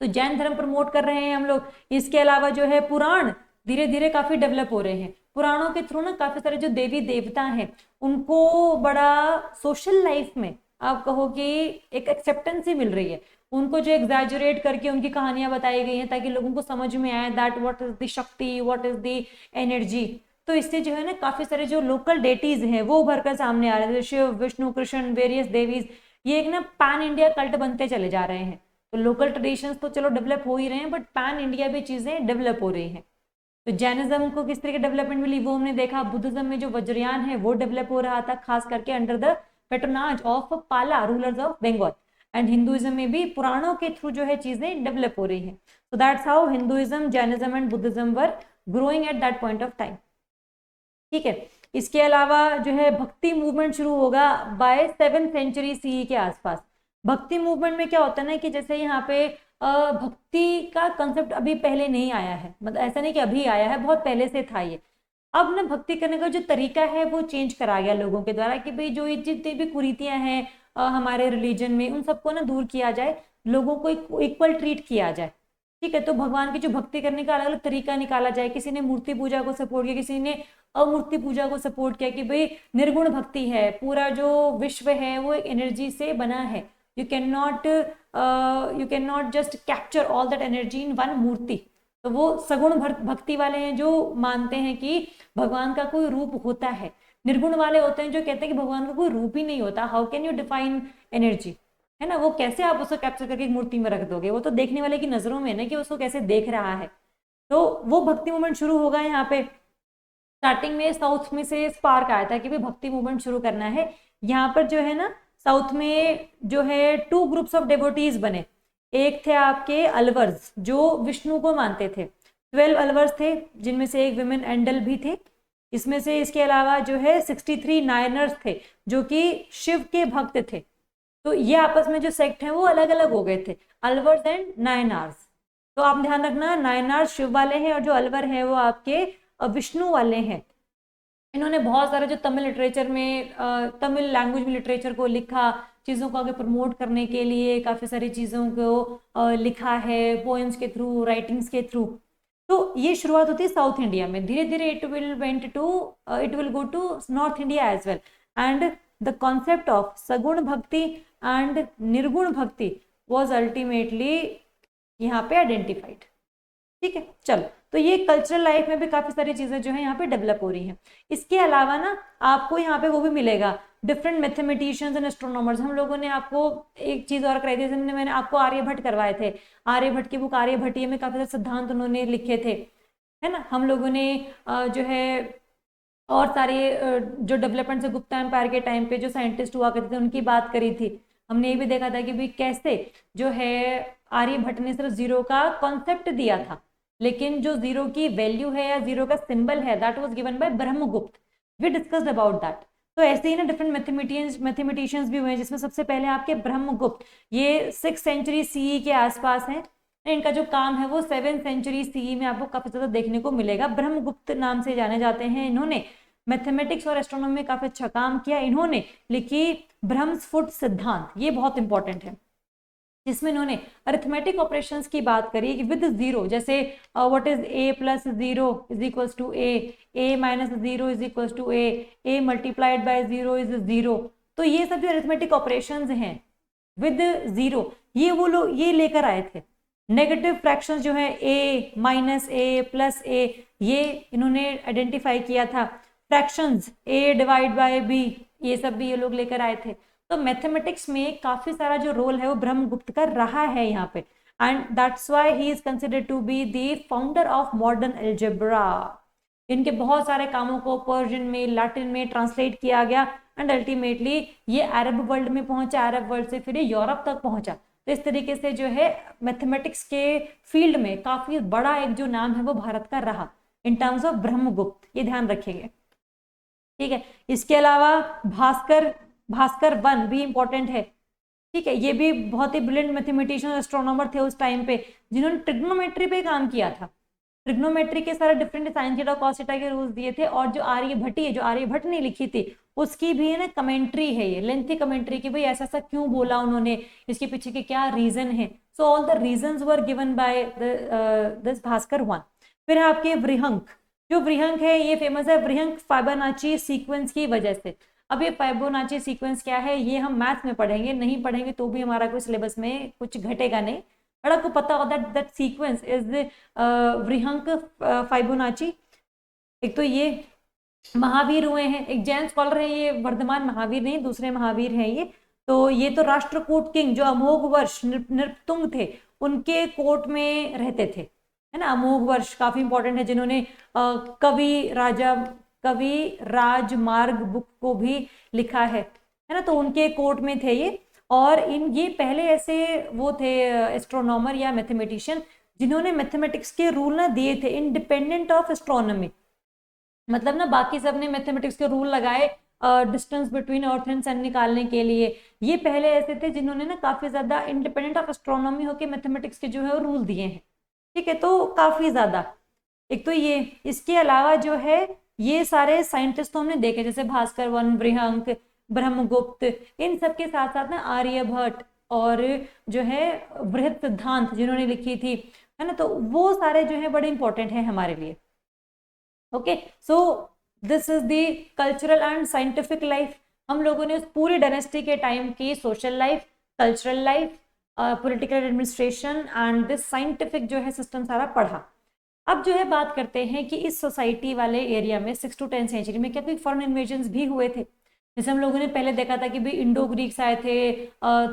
तो जैन धर्म प्रमोट कर रहे हैं हम लोग। इसके अलावा जो है पुराण धीरे धीरे काफी डेवलप हो रहे हैं। पुराणों के थ्रू ना काफी सारे जो देवी देवता हैं उनको बड़ा सोशल लाइफ में आप कहो कि एक एक्सेप्टेंस ही मिल रही है। उनको जो एग्जैजरेट करके उनकी कहानियां बताई गई हैं ताकि लोगों को समझ में आए दैट व्हाट इज द शक्ति, व्हाट इज द एनर्जी। तो इससे जो है ना काफी सारे जो लोकल डेटीज हैं वो उभर कर सामने आ रहे हैं, शिव विष्णु कृष्ण वेरियस देवीज। ये एक ना पैन इंडिया कल्ट बनते चले जा रहे हैं। तो लोकल ट्रेडिशंस तो चलो डेवलप हो ही रहे हैं, बट पैन इंडिया भी चीजें डेवलप हो रही हैं। तो जैनिज्म को किस तरह की डेवलपमेंट मिली वो हमने देखा। बुद्धिज्म में जो वज्रयान है वो डेवलप हो रहा था, खास करके under the patronage of Pala rulers of Bengal. And Hinduism में भी पुराणों के थ्रू जो है चीजें डेवलप हो रही हैं। So that's how Hinduism, Jainism and Buddhism were growing at that point of time. ठीक है, इसके अलावा जो है भक्ति मूवमेंट शुरू होगा बाय 7th सेंचुरी CE के आसपास। भक्ति मूवमेंट में क्या होता है ना कि जैसे यहाँ पे भक्ति का कंसेप्ट अभी पहले नहीं आया है, मतलब ऐसा नहीं कि अभी आया है, बहुत पहले से था ये। अब ना भक्ति करने का जो तरीका है वो चेंज करा गया लोगों के द्वारा कि भाई जो जितनी भी कुरीतियां हैं हमारे रिलीजन में उन सबको ना दूर किया जाए, लोगों को इक्वल ट्रीट किया जाए। ठीक है, तो भगवान की जो भक्ति करने का अलग अलग तरीका निकाला जाए। किसी ने मूर्ति पूजा को सपोर्ट किया, किसी ने अमूर्ति पूजा को सपोर्ट किया कि भाई निर्गुण भक्ति है, पूरा जो विश्व है वो एक एनर्जी से बना है। You can not just capture all that energy in one murti. तो वो सगुण भक्ति वाले हैं जो मानते हैं कि भगवान का कोई रूप होता है। निर्गुण वाले होते हैं जो कहते हैं कि भगवान का कोई रूप ही नहीं होता, how can you define energy, है ना, वो कैसे आप उसको कैप्चर करके एक मूर्ति में रख दोगे, वो तो देखने वाले की नजरों में ना कि उसको कैसे देख रहा है। तो वो भक्ति मूवमेंट शुरू होगा यहाँ पे। स्टार्टिंग में साउथ में से स्पार्क आया था कि भाई भक्ति मूवमेंट शुरू करना है। यहाँ पर जो है ना साउथ में जो है 2 ग्रुप्स ऑफ डेवोटीज बने। एक थे आपके अलवर्स जो विष्णु को मानते थे, 12 अलवर्स थे जिनमें से एक विमेन एंडल भी थे इसमें से। इसके अलावा जो है 63 नायनर्स थे जो कि शिव के भक्त थे। तो ये आपस में जो सेक्ट हैं वो अलग अलग हो गए थे, अलवर्स एंड नायनार्स। तो आप ध्यान रखना, नायनार्स शिव वाले हैं और जो अलवर हैं वो आपके विष्णु वाले हैं। इन्होंने बहुत सारे जो तमिल लिटरेचर में तमिल लैंग्वेज में लिटरेचर को लिखा, चीज़ों को आगे प्रमोट करने के लिए काफ़ी सारी चीज़ों को लिखा है, पोएम्स के थ्रू, राइटिंग्स के थ्रू। तो ये शुरुआत होती है साउथ इंडिया में। धीरे धीरे it will go to north India as well. And the concept of Saguna Bhakti and निर्गुण भक्ति वॉज अल्टीमेटली यहाँ पे आइडेंटिफाइड। ठीक है, चलो, तो ये कल्चरल लाइफ में भी काफी सारी चीजें जो है यहाँ पे डेवलप हो रही हैं। इसके अलावा ना आपको यहाँ पे वो भी मिलेगा, डिफरेंट मैथमेटिशियंस एंड एस्ट्रोनॉमर्स। हम लोगों ने आपको एक चीज और कराई थी, मैंने आपको आर्यभट्ट करवाए थे। आर्यभट्ट की बुक आर्यभट्टीय में काफी सारे सिद्धांत उन्होंने लिखे थे, है ना। हम लोगों ने जो है और सारे जो डेवलपमेंट से गुप्ता एम्पायर के टाइम पे जो साइंटिस्ट हुआ करते थे उनकी बात करी थी। हमने ये भी देखा था कि भाई कैसे जो है आर्यभट्ट ने सिर्फ जीरो का कॉन्सेप्ट दिया था, लेकिन जो जीरो की वैल्यू है या जीरो का सिंबल है that was given by Brahmagupta. We discussed about that. तो ऐसे ही ना डिफरेंट मैथमेटिशियंस भी हुए हैं, जिसमें सबसे पहले आपके ब्रह्मगुप्त, ये 6th सेंचुरी सीई के आसपास हैं। इनका जो काम है वो 7th सेंचुरी सीई में आपको काफी ज्यादा देखने को मिलेगा। ब्रह्मगुप्त नाम से जाने जाते हैं। इन्होंने मैथमेटिक्स और एस्ट्रोनॉमी में काफी अच्छा काम किया। इन्होंने लिखी ब्रह्मस्फुट सिद्धांत, ये बहुत इंपॉर्टेंट है, जिसमें इन्होंने अरिथमेटिक ऑपरेशंस की बात करी कि विद जीरो, जैसे what is a plus zero is equals to a minus zero is equals to a multiplied by zero is zero. तो ये सब जो अरिथमेटिक ऑपरेशंस हैं विद जीरो, ये वो लोग ये लेकर आए थे। नेगेटिव फ्रैक्शंस जो है a minus a plus a, ये इन्होंने आइडेंटिफाई किया था। Fractions a divide by b, ये सब भी ये लोग लेकर आए थे। तो मैथमेटिक्स में काफी सारा जो रोल है वो ब्रह्मगुप्त का रहा है यहाँ पे, and that's why he is considered to be the founder of modern algebra. इनके बहुत सारे कामों को पर्शियन में, लैटिन में ट्रांसलेट किया गया एंड अल्टीमेटली ये अरब वर्ल्ड में पहुंचा, अरब वर्ल्ड से फिर यूरोप तक पहुंचा। तो इस तरीके से जो है मैथमेटिक्स के फील्ड में काफी बड़ा एक जो नाम है वो भारत का रहा इन टर्म्स ऑफ ब्रह्मगुप्त, ये ध्यान रखेंगे, ठीक है। इसके अलावा भास्कर 1 भी इंपॉर्टेंट है, ठीक है। ये भी बहुत ही ब्रिलियंट मैथमेटिशियन एस्ट्रोनॉमर थे उस टाइम पे, जिन्होंने ट्रिग्नोमेट्री पे काम किया था। ट्रिग्नोमेट्री के सारे different sine theta cos theta के रूल्स दिए थे। और जो आर्यभट्टी है, जो आर्यभट्ट ने लिखी थी, उसकी भी है ना कमेंट्री है, ये लेंथी कमेंट्री की, भाई ऐसा ऐसा क्यों बोला उन्होंने, इसके पीछे के क्या रीजन है। So all the reasons were given by this Bhaskar 1। फिर है आपके वृहंक। जो वृहंक है ये फेमस है वृहंक फाइबोनाची सीक्वेंस की वजह से। अब ये फाइबोनाची सीक्वेंस क्या है ये हम मैथ में पढ़ेंगे, नहीं पढ़ेंगे तो भी हमारा कोई सिलेबस में कुछ घटेगा नहीं, बट आपको पता होगा दैट सीक्वेंस इज वृहंक फाइबोनाची। एक तो ये महावीर हुए हैं, एक जैन स्कॉलर है, ये वर्धमान महावीर नहीं दूसरे महावीर हैं ये। तो ये तो राष्ट्रकूट किंग जो अमोघ वर्ष नृपतुंग थे, उनके कोर्ट में रहते थे, है ना। अमोघ वर्ष काफी इंपॉर्टेंट है, जिन्होंने कवि राजमार्ग बुक को भी लिखा है ना। तो उनके कोर्ट में थे ये। और ये पहले ऐसे वो थे एस्ट्रोनॉमर या मैथमेटिशियन जिन्होंने मैथमेटिक्स के रूल ना दिए थे इंडिपेंडेंट ऑफ एस्ट्रोनॉमी। मतलब ना बाकी सब ने मैथमेटिक्स के रूल लगाए डिस्टेंस बिटवीन अर्थ एंड सन निकालने के लिए, ये पहले ऐसे थे जिन्होंने ना काफी ज्यादा इंडिपेंडेंट ऑफ एस्ट्रोनॉमी होकर मैथमेटिक्स के जो है वो रूल दिए हैं, ठीक है। तो काफी ज्यादा एक तो ये, इसके अलावा जो है ये सारे साइंटिस्ट तो हमने देखे, जैसे भास्कर 1, वृहंक, ब्रह्मगुप्त, इन सब के साथ साथ ना आर्यभट्ट और जो है बृहत सिद्धांत जिन्होंने लिखी थी, है ना। तो वो सारे जो है बड़े इंपॉर्टेंट हैं हमारे लिए। Okay, so this is the cultural and scientific life. हम लोगों ने उस पूरी डायनेस्टी के टाइम की social life, cultural life, political administration and this scientific जो है सिस्टम सारा पढ़ा। अब जो है बात करते हैं कि इस सोसाइटी वाले एरिया में 6 to 10 सेंचुरी में क्या कोई फॉरेन इन्वेजन्स भी हुए थे। जैसे हम लोगों ने पहले देखा था कि भाई इंडो ग्रीक्स आए थे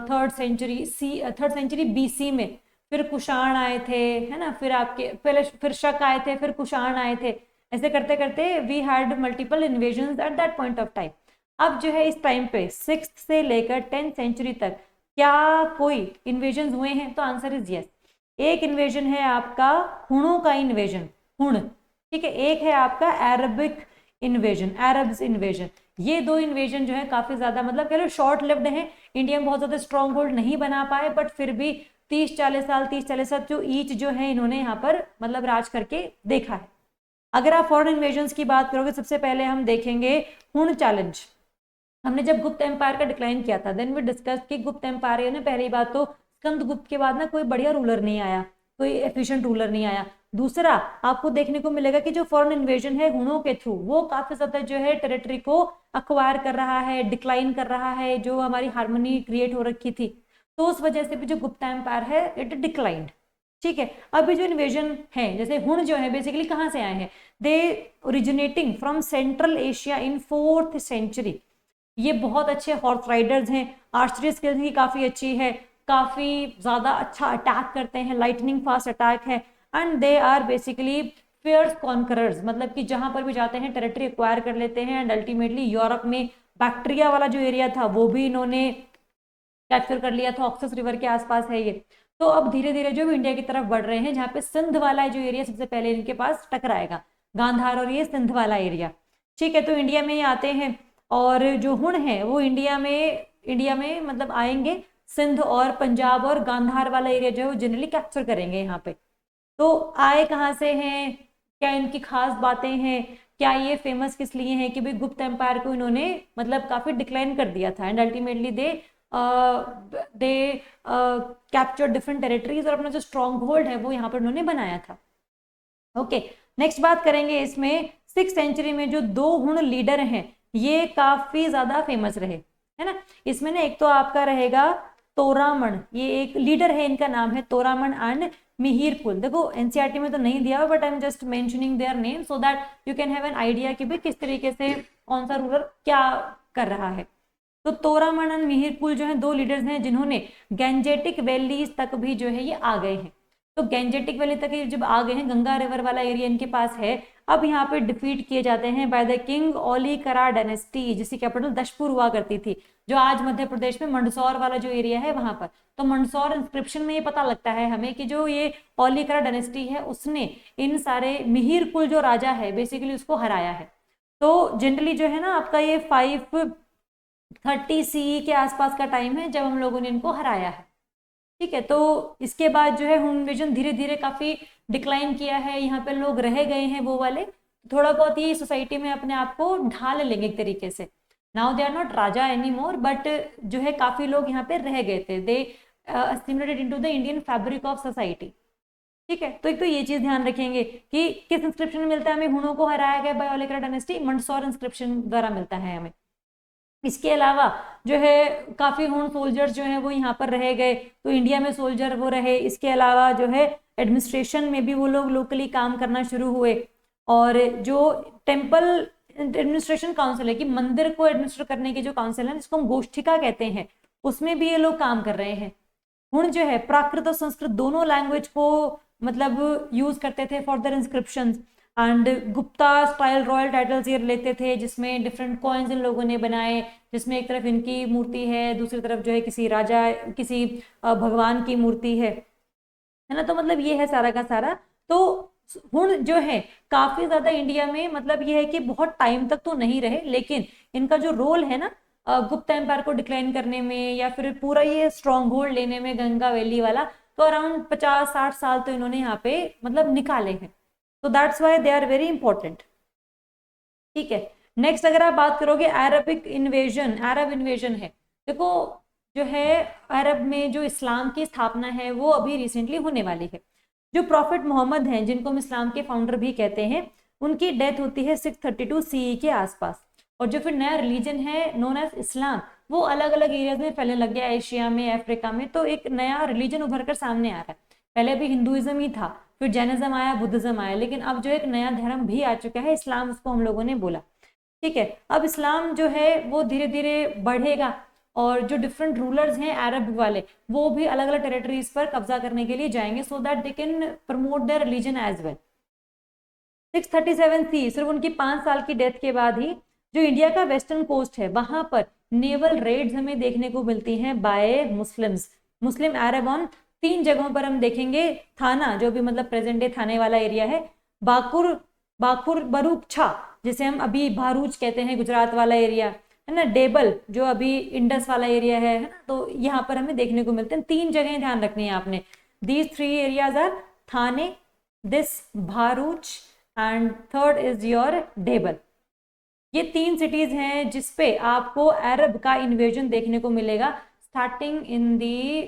3rd सेंचुरी BC में, फिर कुषाण आए थे, है ना, फिर आपके पहले फिर शक आए थे, फिर कुषाण आए थे। ऐसे करते करते we had multiple invasions at that point of time. अब जो है इस टाइम पे 6th से लेकर 10th सेंचुरी तक क्या कोई इन्वेजन हुए हैं, तो आंसर इज यस। एक इन्वेजन है आपका हुणों का इन्वेजन, हुण, ठीक है। एक है आपका अरबिक इन्वेजन, अरब्स इन्वेजन। ये 2 इन्वेजन जो है काफी ज्यादा मतलब कह लो शॉर्ट लिव्ड है, इंडिया में बहुत ज्यादा स्ट्रॉन्ग होल्ड नहीं बना पाए, बट फिर भी 30-40 साल जो ईच जो है इन्होंने यहाँ पर मतलब राज करके देखा है। अगर आप फॉरेन इन्वेजन की बात करोगे, सबसे पहले हम देखेंगे हुण चैलेंज। हमने जब गुप्त एम्पायर का डिक्लाइन किया था, देन वी डिस्कस कि गुप्त एम्पायर ने पहली बात तो स्कंदगुप्त के बाद ना कोई बढ़िया रूलर नहीं आया, कोई एफिशिएंट रूलर नहीं आया। दूसरा आपको देखने को मिलेगा कि जो फॉरेन इन्वेजन है हुणों के थ्रू, वो काफी ज्यादा जो है टेरिटरी को अक्वायर कर रहा है, डिक्लाइन कर रहा है, जो हमारी हार्मनी क्रिएट हो रखी थी, तो उस वजह से भी जो गुप्ता एम्पायर है इट डिक्लाइंड, ठीक है। अभी जो इन्वेजन है जैसे हुण जो है बेसिकली कहाँ से आए हैं, they originating from Central Asia in 4th century. ये बहुत अच्छे हॉर्स राइडर्स हैं, आर्चरी स्किल्स की काफी अच्छी है, काफी ज्यादा अच्छा अटैक करते हैं, लाइटनिंग फास्ट अटैक है, and they are basically fierce conquerors, मतलब कि जहां पर भी जाते हैं टेरिटरी एक्वायर कर लेते हैं। एंड अल्टीमेटली यूरोप में बैक्ट्रिया वाला जो एरिया था वो भी इन्होंने कैप्चर कर लिया था, ऑक्सस रिवर के आसपास है ये। तो अब धीरे धीरे जो इंडिया की तरफ बढ़ रहे हैं, जहाँ पे सिंध वाला जो एरिया सबसे पहले इनके पास टकराएगा, गांधार और ये सिंध वाला एरिया। ठीक है, तो इंडिया में ये आते हैं और जो हुण है वो इंडिया में मतलब आएंगे, सिंध और पंजाब और गांधार वाला एरिया जो है वो जनरली कैप्चर करेंगे यहाँ पे। तो आए कहाँ से हैं, क्या इनकी खास बातें हैं, क्या ये फेमस किस लिए हैं कि भाई गुप्त एम्पायर को इन्होंने मतलब काफी डिक्लाइन कर दिया था, and ultimately they capture different territories और अपना जो स्ट्रॉन्ग होल्ड है वो यहाँ पर उन्होंने बनाया था। ओके, नेक्स्ट बात करेंगे इसमें 6th सेंचुरी में जो 2 हुण लीडर हैं ये काफी ज्यादा फेमस रहे, है ना। इसमें ना एक तो आपका रहेगा तोरामन, ये एक लीडर है, इनका नाम है तोरामन एंड मिहिरकुल। देखो एनसीईआरटी में तो नहीं दिया, but I am just mentioning their name so that you can have an idea कि भाई किस तरीके से कौन सा रूलर क्या कर रहा है। तो तोरामन एंड मिहिरकुल जो है 2 लीडर्स हैं जिन्होंने गैंजेटिक वैलीज तक भी जो है ये आ गए हैं। तो गैंजेटिक वैली तक ये जब आ गए हैं, गंगा रिवर वाला एरिया इनके पास है, अब यहाँ पे डिफीट किए जाते हैं बाय द किंग ओली करा डायनेस्टी, जिसकी कैपिटल दशपुर हुआ करती थी, जो आज मध्य प्रदेश में मंदसौर वाला जो एरिया है वहां पर। तो मंदसौर इंस्क्रिप्शन में ये पता लगता है हमें कि जो ये ओली करा डायनेस्टी है उसने इन सारे मिहिरकुल जो राजा है बेसिकली उसको हराया है। तो जनरली जो है ना आपका ये 530 CE के आसपास का टाइम है जब हम लोगों ने इनको हराया है। ठीक है, तो इसके बाद जो है हुन इन्वेजन धीरे धीरे काफी डिक्लाइन किया है, यहाँ पे लोग रह गए हैं वो वाले, थोड़ा बहुत ये सोसाइटी में अपने आप को ढाल लेंगे एक तरीके से। Now they are not raja anymore, but जो है काफी लोग यहाँ पे रह गए थे, they assimilated into the Indian fabric of society. ठीक है, तो एक तो ये चीज ध्यान रखेंगे कि किस इंस्क्रिप्शन में मिलता है हमें हुणों को हराया गया बाय ओलेकरा डायनेस्टी, मंदसौर इंस्क्रिप्शन द्वारा मिलता है हमें। इसके अलावा जो है काफी हुण सोल्जर्स जो है वो यहाँ पर रह गए, तो इंडिया में सोल्जर वो रहे। इसके अलावा जो है एडमिनिस्ट्रेशन में भी वो लोग लोकली काम करना शुरू हुए, और जो टेम्पल एडमिनिस्ट्रेशन काउंसिल है कि मंदिर को एडमिनिस्टर करने की जो काउंसिल है जिसको हम गोष्ठिका कहते हैं, उसमें भी ये लोग काम कर रहे हैं। हुण जो है प्राकृत और संस्कृत दोनों लैंग्वेज को मतलब यूज करते थे for their inscriptions, and Gupta style royal titles ये लेते थे जिसमें डिफरेंट कॉइन्स इन लोगों ने बनाए, जिसमें एक तरफ इनकी मूर्ति है, दूसरी तरफ जो है किसी राजा किसी भगवान की मूर्ति है ना। तो मतलब ये है सारा का सारा। तो हुण जो है काफी ज्यादा इंडिया में मतलब ये है कि बहुत टाइम तक तो नहीं रहे, लेकिन इनका जो रोल है ना गुप्ता एम्पायर को डिक्लाइन करने में या फिर पूरा ये स्ट्रॉन्ग होल्ड लेने में गंगा वैली वाला, तो अराउंड 50-60 साल तो इन्होंने यहाँ पे मतलब निकाले हैं। तो that's why they are very important. ठीक है, नेक्स्ट अगर आप बात करोगे अरब इन्वेजन है। देखो जो है अरब में जो इस्लाम की स्थापना है वो अभी रिसेंटली होने वाली है। जो प्रॉफिट मोहम्मद हैं जिनको हम इस्लाम के फाउंडर भी कहते हैं, उनकी डेथ होती है 632 CE के आसपास, और जो फिर नया रिलीजन है नोन एज इस्लाम वो अलग अलग एरियाज में फैलने लग गया, एशिया में, अफ्रीका में। तो एक नया रिलीजन उभर कर सामने आ रहा है। पहले भी हिंदुइज्म ही था, फिर जैनिज्म आया, बुद्धिज्म आया, लेकिन अब जो एक नया धर्म भी आ चुका है इस्लाम, उसको हम लोगों ने बोला। ठीक है, अब इस्लाम जो है वो धीरे धीरे बढ़ेगा, और जो डिफरेंट रूलर्स हैं अरब वाले वो भी अलग अलग टेरिटरीज पर कब्जा करने के लिए जाएंगे, so that they can promote their religion as well. 637 CE सिर्फ उनकी 5 साल की डेथ के बाद ही जो इंडिया का वेस्टर्न कोस्ट है वहां पर नेवल रेड्स हमें देखने को मिलती हैं बाय मुस्लिम अरब ऑन 3 जगहों पर हम देखेंगे। थाना जो भी मतलब प्रेजेंट डे थाने वाला एरिया है, बाकुर बरूकछा जिसे हम अभी भारूच कहते हैं गुजरात वाला एरिया है ना, डेबल जो अभी इंडस वाला एरिया है ना, तो यहाँ पर हमें देखने को मिलते हैं। 3 जगह ध्यान रखनी है आपने, these 3 areas are Thane, this Bharuch, and third is your Debal. ये 3 सिटीज हैं जिसपे आपको अरब का इन्वेजन देखने को मिलेगा starting in the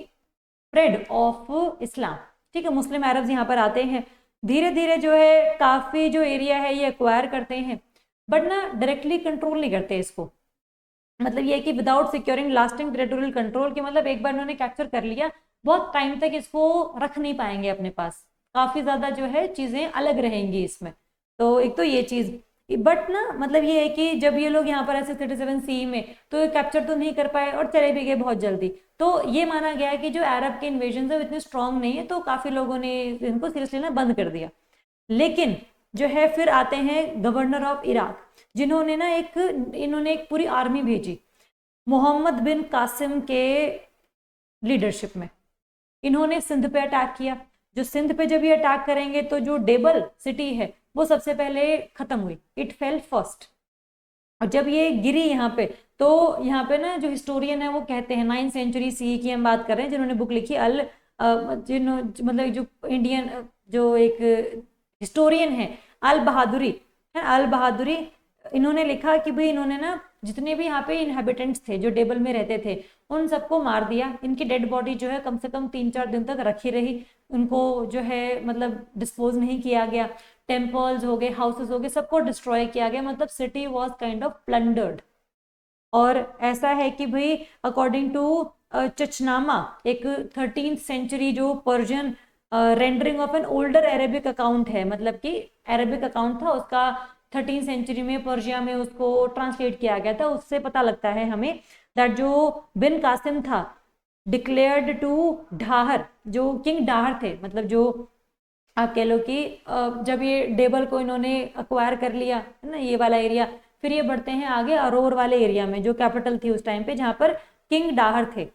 spread of Islam. ठीक है, मुस्लिम अरब्स यहाँ पर आते हैं, धीरे धीरे जो है काफी जो एरिया है ये एक्वायर करते हैं, बट ना डायरेक्टली कंट्रोल नहीं करते इसको। मतलब ये कि without securing lasting territorial control, के मतलब एक बार उन्होंने कैप्चर कर लिया बहुत टाइम तक इसको रख नहीं पाएंगे अपने पास, काफी ज्यादा जो है चीजें अलग रहेंगी इसमें। तो एक तो ये चीज, बट ना मतलब ये है कि जब ये लोग यहाँ पर ऐसे 37 CE में तो कैप्चर तो नहीं कर पाए और चले भी गए बहुत जल्दी। तो ये माना गया है कि जो अरब के इन्वेजन है वो इतने स्ट्रांग नहीं है, तो काफी लोगों ने इनको सीरियसली लेना बंद कर दिया। लेकिन जो है फिर आते हैं गवर्नर ऑफ इराक, जिन्होंने ना इन्होंने एक पूरी आर्मी भेजी मोहम्मद बिन कासिम के लीडरशिप में। इन्होंने सिंध पे अटैक किया। जो सिंध पे जब ये अटैक करेंगे तो जो डेबल सिटी है वो सबसे पहले खत्म हुई, इट फेल फर्स्ट। और जब ये गिरी यहाँ पे, तो यहाँ पे ना जो हिस्टोरियन है वो कहते हैं 9th सेंचुरी सी की हम बात कर रहे हैं, जिन्होंने बुक लिखी मतलब जो इंडियन जो एक हिस्टोरियन है अल बहादुरी है, अल बहादुरी, इन्होंने लिखा कि भाई इन्होंने ना जितने भी यहाँ पे इनहेबिटेंट्स थे जो डेबल में रहते थे उन सबको मार दिया। इनकी डेड बॉडी जो है कम से कम 3-4 दिन तक रखी रही, उनको जो है मतलब डिस्पोज नहीं किया गया। टेम्पल्स हो गए, हाउसेस हो गए, सबको डिस्ट्रॉय किया गया, मतलब city was kind of plundered. और ऐसा है कि भाई अकॉर्डिंग टू चचनामा, एक 13th सेंचुरी जो Persian rendering of an older Arabic account है, मतलब कि अरेबिक अकाउंट था उसका 13th सेंचुरी में पर्शिया में उसको ट्रांसलेट किया गया था, उससे पता लगता है हमें दैट जो बिन कासिम था डिक्लेयर्ड टू ढाहर, जो किंग ढाहर थे, मतलब जो आप कह लो कि जब ये डेबल को इन्होंने अक्वायर कर लिया है ना ये वाला एरिया, फिर ये बढ़ते हैं आगे अरोर वाले एरिया में जो कैपिटल थी उस टाइम पे, जहां पर किंग डाहर थे,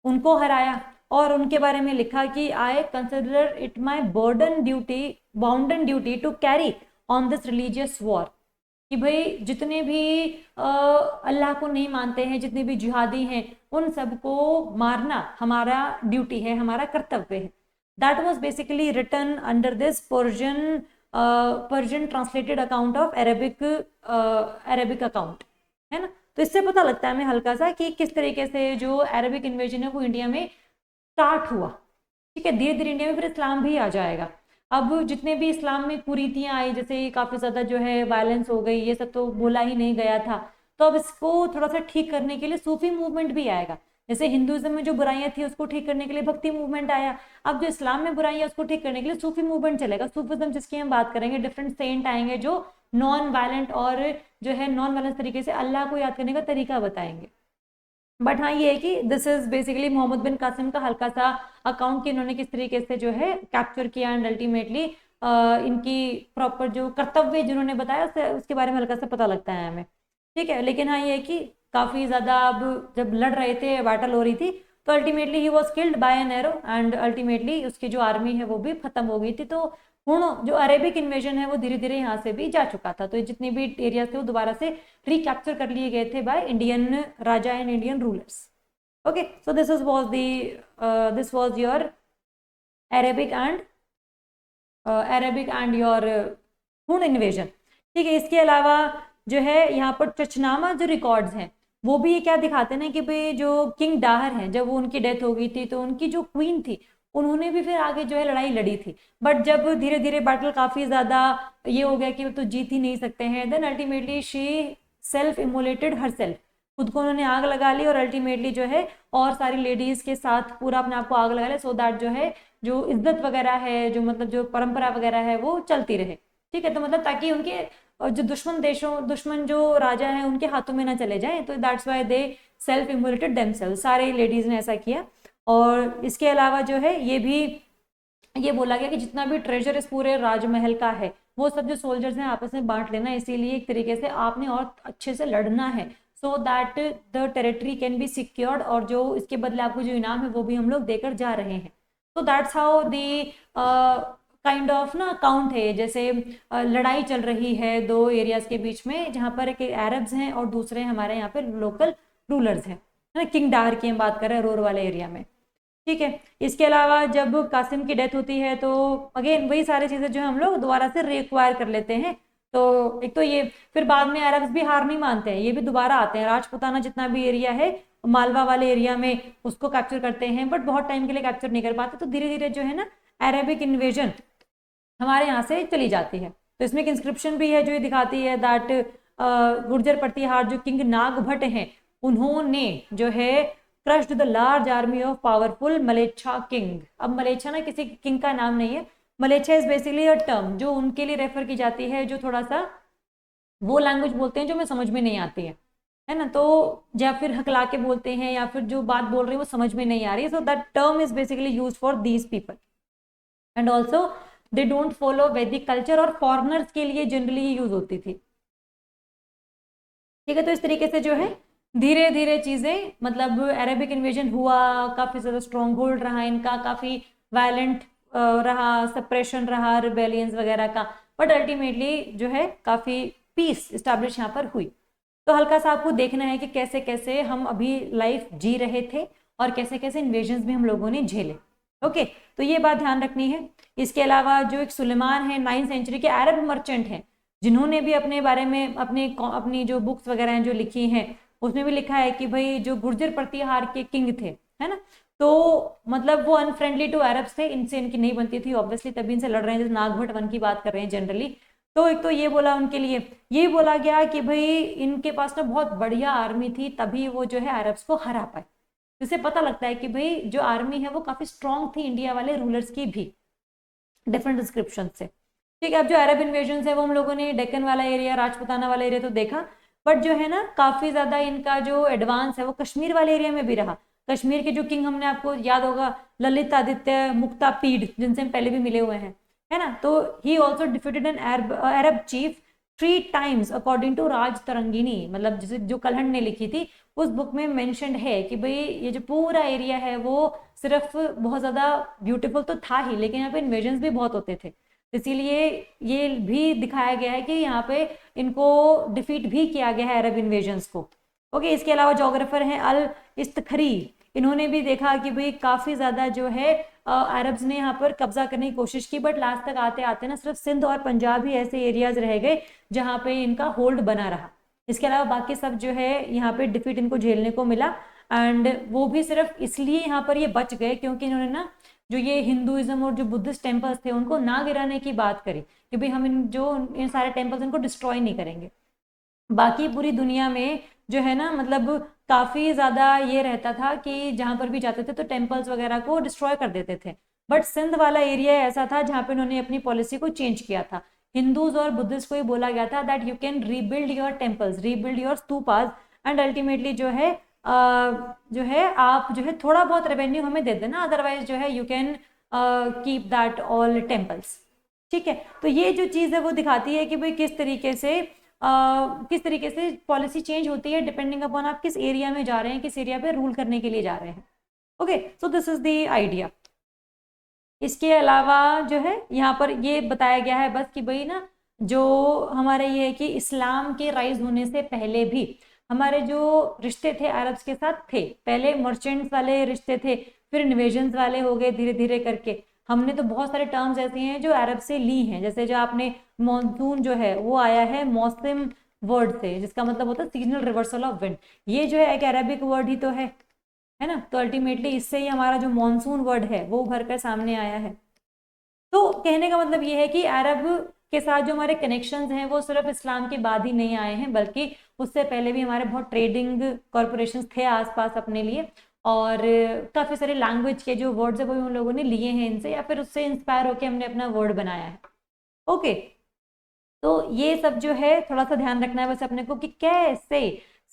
उनको हराया। और उनके बारे में लिखा कि I consider it my bounden duty to carry on this religious war, कि भाई जितने भी अल्लाह को नहीं मानते हैं, जितने भी जिहादी हैं, उन सबको मारना हमारा ड्यूटी है, हमारा कर्तव्य है। That was basically written under this Persian translated account of Arabic account, है ना। तो इससे पता लगता है हमें हल्का सा कि किस तरीके से जो अरेबिक इन्वेजन है वो इंडिया में स्टार्ट हुआ। ठीक है, धीरे धीरे इंडिया में फिर इस्लाम भी आ जाएगा। अब जितने भी इस्लाम में कुरीतियां आई, जैसे काफी ज्यादा जो है वायलेंस हो गई, ये सब तो बोला ही नहीं गया था, तो अब इसको थोड़ा सा ठीक करने के लिए सूफी मूवमेंट भी आएगा। जैसे हिंदुइज्म में जो बुराइयां थी उसको ठीक करने के लिए भक्ति मूवमेंट आया, अब जो इस्लाम में बुराइयां उसको ठीक करने के लिए सूफी मूवमेंट चलेगा। सूफिज्म जिसकी हम बात करेंगे, डिफरेंट सेंट आएंगे जो नॉन वायलेंट और जो है नॉन वायलेंस तरीके से अल्लाह को याद करने का तरीका बताएंगे। बट हाँ ये है कि दिस इज बेसिकली मोहम्मद बिन कासिम का हल्का सा अकाउंट कि इन्होंने किस तरीके से जो है कैप्चर किया एंड अल्टीमेटली इनकी प्रॉपर जो कर्तव्य जिन्होंने बताया उसके बारे में हल्का सा पता लगता है हमें। ठीक है, लेकिन हाँ ये है कि काफी ज्यादा अब जब लड़ रहे थे, बैटल हो रही थी, तो ultimately he was killed by an arrow and ultimately उसकी जो आर्मी है वो भी खत्म हो गई थी। तो हुण जो अरेबिक इन्वेजन है वो धीरे धीरे यहाँ से भी जा चुका था, तो ये जितने भी एरियाज थे वो दोबारा से रिकैप्चर कर लिए गए थे by Indian Raja and Indian rulers. Okay, so this was your Arabic and your हुण इन्वेजन। ठीक है, इसके अलावा जो है यहाँ पर चचनामा जो रिकॉर्ड्स हैं वो भी ये क्या दिखाते हैं कि भाई जो किंग डाहर हैं, जब वो उनकी डेथ हो गई थी तो उनकी जो क्वीन थी उन्होंने भी फिर आगे जो है लड़ाई लड़ी थी, बट जब धीरे धीरे बैटल काफी ज्यादा ये हो गया कि वो तो जीत ही नहीं सकते हैं, then ultimately she self immolated herself, खुद को उन्होंने आग लगा ली और अल्टीमेटली जो है और सारी लेडीज के साथ पूरा अपने आप को आग लगा लिया, सो दैट जो है जो इज्जत वगैरह है, जो मतलब जो परंपरा वगैरह है वो चलती रहे। ठीक है, तो मतलब ताकि उनके जो दुश्मन जो राजा है उनके हाथों में ना चले जाए, तो that's why they self immolated themselves, सारे लेडीज ने ऐसा किया। और इसके अलावा जो है ये भी ये बोला गया कि जितना भी ट्रेजर इस पूरे राजमहल का है वो सब जो सोल्जर्स हैं आपस में बांट लेना, इसीलिए एक तरीके से आपने और अच्छे से लड़ना है, so that the territory can be secured, और जो इसके बदले आपको जो इनाम है वो भी हम लोग देकर जा रहे हैं। तो that's how the kind of ना अकाउंट है, जैसे लड़ाई चल रही है दो एरियाज के बीच में, जहां पर एक अरब्स हैं और दूसरे हमारे यहाँ पे लोकल रूलर्स हैं, है ना। किंग डाहर की हम बात कर रहे हैं रोर वाले एरिया में। ठीक है, इसके अलावा जब कासिम की डेथ होती है तो अगेन वही सारी चीजें जो हम लोग दोबारा से रिक्वायर कर लेते हैं। तो एक तो ये, फिर बाद में अरब्स भी हार नहीं मानते हैं, ये भी दोबारा आते हैं, राजपुताना जितना भी एरिया है मालवा वाले एरिया में उसको कैप्चर करते हैं, बट बहुत टाइम के लिए कैप्चर नहीं कर पाते, तो धीरे धीरे जो है ना अरेबिक इन्वेजन हमारे यहाँ से चली जाती है। तो इसमें एक इंस्क्रिप्शन भी है जो ये दिखाती है दैट गुर्जर प्रतिहार जो किंग नागभट्ट हैं उन्होंने जो है crushed the large army of powerful Mlechchha king. अब मलेच्छा ना किसी किंग का नाम नहीं है, Mlechchha is basically a term जो उनके लिए रेफर की जाती है जो थोड़ा सा वो लैंग्वेज बोलते हैं जो हमें समझ में नहीं आती है ना, तो या फिर हकला के बोलते हैं या फिर जो बात बोल रहे हैं वो समझ में नहीं आ रही है, so that term is basically use for these people and also they don't follow वैदिक कल्चर, और फॉरनर्स के लिए जनरली यूज होती थी। ठीक है, तो इस तरीके से जो है धीरे धीरे चीज़ें, मतलब अरेबिक इन्वेजन हुआ, काफ़ी ज़्यादा स्ट्रॉन्ग होल्ड रहा इनका, काफ़ी वायलेंट रहा, सप्रेशन रहा रिबेलियंस वगैरह का, बट अल्टीमेटली जो है काफ़ी पीस इस्टेब्लिश यहाँ पर हुई। तो हल्का सा आपको देखना है कि कैसे कैसे हम अभी लाइफ जी रहे थे और कैसे कैसे इन्वेजन्स भी हम लोगों ने झेले। ओके, तो ये बात ध्यान रखनी है। इसके अलावा जो एक सुलेमान है 9th सेंचुरी के अरब मर्चेंट हैं, जिन्होंने भी अपने बारे में अपनी जो बुक्स वगैरह हैं जो लिखी हैं, उसमें भी लिखा है कि भाई जो गुर्जर प्रतिहार के किंग थे, है ना, तो मतलब वो अनफ्रेंडली टू अरब्स थे, इनसे इनकी नहीं बनती थी ऑब्वियसली, तभी इनसे लड़ रहे हैं, जैसे नागभट वन की बात कर रहे हैं जनरली। तो एक तो ये बोला उनके लिए, ये बोला गया कि भाई इनके पास ना बहुत बढ़िया आर्मी थी, तभी वो जो है अरब्स को हरा पाए। इससे पता लगता है कि भाई जो आर्मी है वो काफी स्ट्रांग थी इंडिया वाले रूलर्स की भी, डिफरेंट डिस्क्रिप्शन से। ठीक है, अब जो अरब इन्वेजन है वो हम लोगों ने डेक्कन वाला एरिया, राजपुताना वाला एरिया तो देखा, बट जो है ना काफी ज्यादा इनका जो एडवांस है वो कश्मीर वाले एरिया में भी रहा। कश्मीर के जो किंग, हमने आपको याद होगा ललित आदित्य मुक्तापीड, जिनसे हम पहले भी मिले हुए हैं, है ना, तो he also defeated an Arab chief 3 times according to Rajatarangini, मतलब जैसे जो कलहंड ने लिखी थी उस बुक में मेंशन्ड है कि भाई ये जो पूरा एरिया है वो सिर्फ बहुत ज्यादा ब्यूटीफुल तो था ही, लेकिन यहाँ पे इन्वेजन्स भी बहुत होते थे, इसीलिए ये भी दिखाया गया है कि यहाँ पे इनको डिफीट भी किया गया है अरब इन्वेजन्स को। ओके, इसके अलावा जोग्राफर हैं अल इस्तखरी, इन्होंने भी देखा कि भाई काफी ज्यादा जो है अरब्स ने यहाँ पर कब्जा करने की कोशिश की, बट लास्ट तक आते आते ना सिर्फ सिंध और पंजाब ही ऐसे एरियाज रह गए जहाँ पे इनका होल्ड बना रहा। इसके अलावा बाकी सब जो है यहाँ पे डिफीट इनको झेलने को मिला, एंड वो भी सिर्फ इसलिए यहाँ पर ये बच गए क्योंकि इन्होंने ना जो ये हिंदुइज्म और जो बुद्धिस्ट टेम्पल्स थे उनको ना गिराने की बात करी कि भाई हम इन सारे टेम्पल्स इनको डिस्ट्रॉय नहीं करेंगे। बाकी पूरी दुनिया में जो है ना, मतलब काफी ज्यादा ये रहता था कि जहां पर भी जाते थे तो टेम्पल्स वगैरह को डिस्ट्रॉय कर देते थे, बट सिंध वाला एरिया ऐसा था जहां पे उन्होंने अपनी पॉलिसी को चेंज किया था। हिंदूज और बुद्धिस्ट को ही बोला गया था that you can rebuild your temples, rebuild your stupas, and ultimately जो है आप जो है थोड़ा बहुत रेवेन्यू हमें दे देना, अदरवाइज जो है you can keep that all temples. ठीक है, तो ये जो चीज़ है वो दिखाती है कि भाई किस तरीके से पॉलिसी चेंज होती है डिपेंडिंग अपॉन आप किस एरिया में जा रहे हैं, किस एरिया पे रूल करने के लिए जा रहे हैं। Okay, so this is the idea. इसके अलावा जो है यहाँ पर ये बताया गया है बस कि भाई ना जो हमारे ये है कि इस्लाम के राइज होने से पहले भी हमारे जो रिश्ते थे अरब्स के साथ थे, पहले मर्चेंट्स वाले रिश्ते थे, फिर इन्वेजन्स वाले हो गए धीरे धीरे करके। हमने तो बहुत सारे टर्म्स ऐसे हैं जो अरब से ली हैं, जैसे जो आपने मॉनसून जो है वो आया है मौसम वर्ड से, जिसका मतलब होता है सीजनल रिवर्सल ऑफ विंड, ये जो है एक अरेबिक वर्ड ही तो है ना, तो अल्टीमेटली इससे ही हमारा जो मॉनसून वर्ड है वो उभर कर सामने आया है। तो कहने का मतलब ये है कि अरब के साथ जो हमारे कनेक्शंस हैं वो सिर्फ इस्लाम के बाद ही नहीं आए हैं, बल्कि उससे पहले भी हमारे बहुत ट्रेडिंग कॉरपोरेशंस थे आसपास अपने लिए, और काफ़ी सारे लैंग्वेज के जो वर्ड्स है वो हम लोगों ने लिए हैं इनसे, या फिर उससे इंस्पायर होकर हमने अपना वर्ड बनाया है। ओके, तो ये सब जो है थोड़ा सा ध्यान रखना है बस अपने को कि कैसे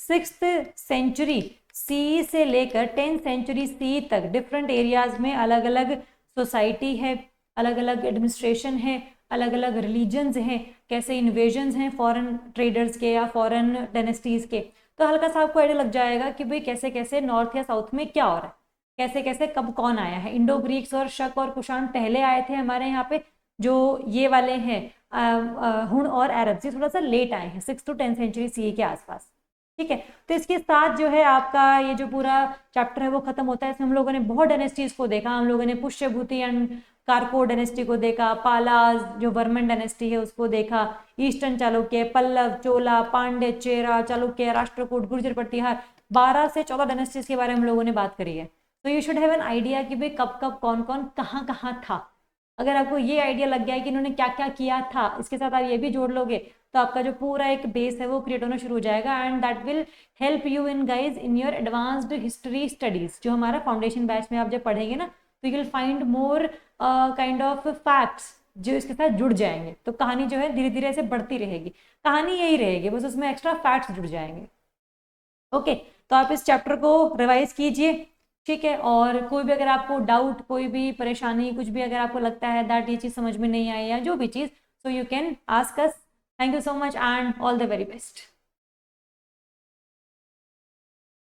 6th सेंचुरी सी से लेकर 10th सेंचुरी सी तक डिफरेंट एरियाज में अलग अलग सोसाइटी है, अलग अलग एडमिनिस्ट्रेशन है, अलग अलग रिलीजन्स हैं, कैसे इन्वेजन्स हैं फॉरेन ट्रेडर्स के या फॉरेन डायनेस्टीज के। तो हल्का सा आपको आइडिया लग जाएगा कि भाई कैसे कैसे नॉर्थ या साउथ में क्या हो रहा है, कैसे कैसे कब कौन आया है। इंडो ग्रीक्स और शक और कुषाण पहले आए थे हमारे यहाँ पे, जो ये वाले हैं हुण और अरब, ये थोड़ा सा लेट आए हैं 6th to 10th century C के आसपास। ठीक है, तो इसके साथ जो है आपका ये जो पूरा चैप्टर है वो खत्म होता है। इसमें हम लोगों ने बहुत डायनेस्टीज को देखा, हम लोगों ने पुष्यभूति एंड कारकोर डायनेस्टी को देखा, पालाज जो वर्मन डायनेस्टी है उसको देखा, ईस्टर्न चालुक्य, पल्लव, चोला, पांड्य, चेरा, चालुक्य, राष्ट्रकूट, गुर्जर प्रतिहार, 12 से 14 डायनेस्टीज के बारे में हम लोगों ने बात करी है। तो you should have an idea कि भाई कब कब कौन कौन कहाँ कहाँ था। अगर आपको ये आइडिया लग गया है कि इन्होंने क्या क्या किया था, इसके साथ आप ये भी जोड़ लोगे तो आपका जो पूरा एक बेस है वो क्रिएट होना शुरू हो जाएगा, and that will help you in guys in your advanced history studies. जो हमारा फाउंडेशन बैच में आप जब पढ़ेंगे ना तो you will find more kind of facts जो इसके साथ जुड़ जाएंगे, तो कहानी जो है धीरे धीरे ऐसे बढ़ती रहेगी, कहानी यही रहेगी बस उसमें एक्स्ट्रा फैक्ट्स जुड़ जाएंगे। ओके, तो आप इस चैप्टर को रिवाइज कीजिए। ठीक है, और कोई भी अगर आपको डाउट, कोई भी परेशानी, कुछ भी अगर आपको लगता है दैट ये चीज़ समझ में नहीं आई या जो भी चीज़, so you can ask us. Thank you so much and all the very best.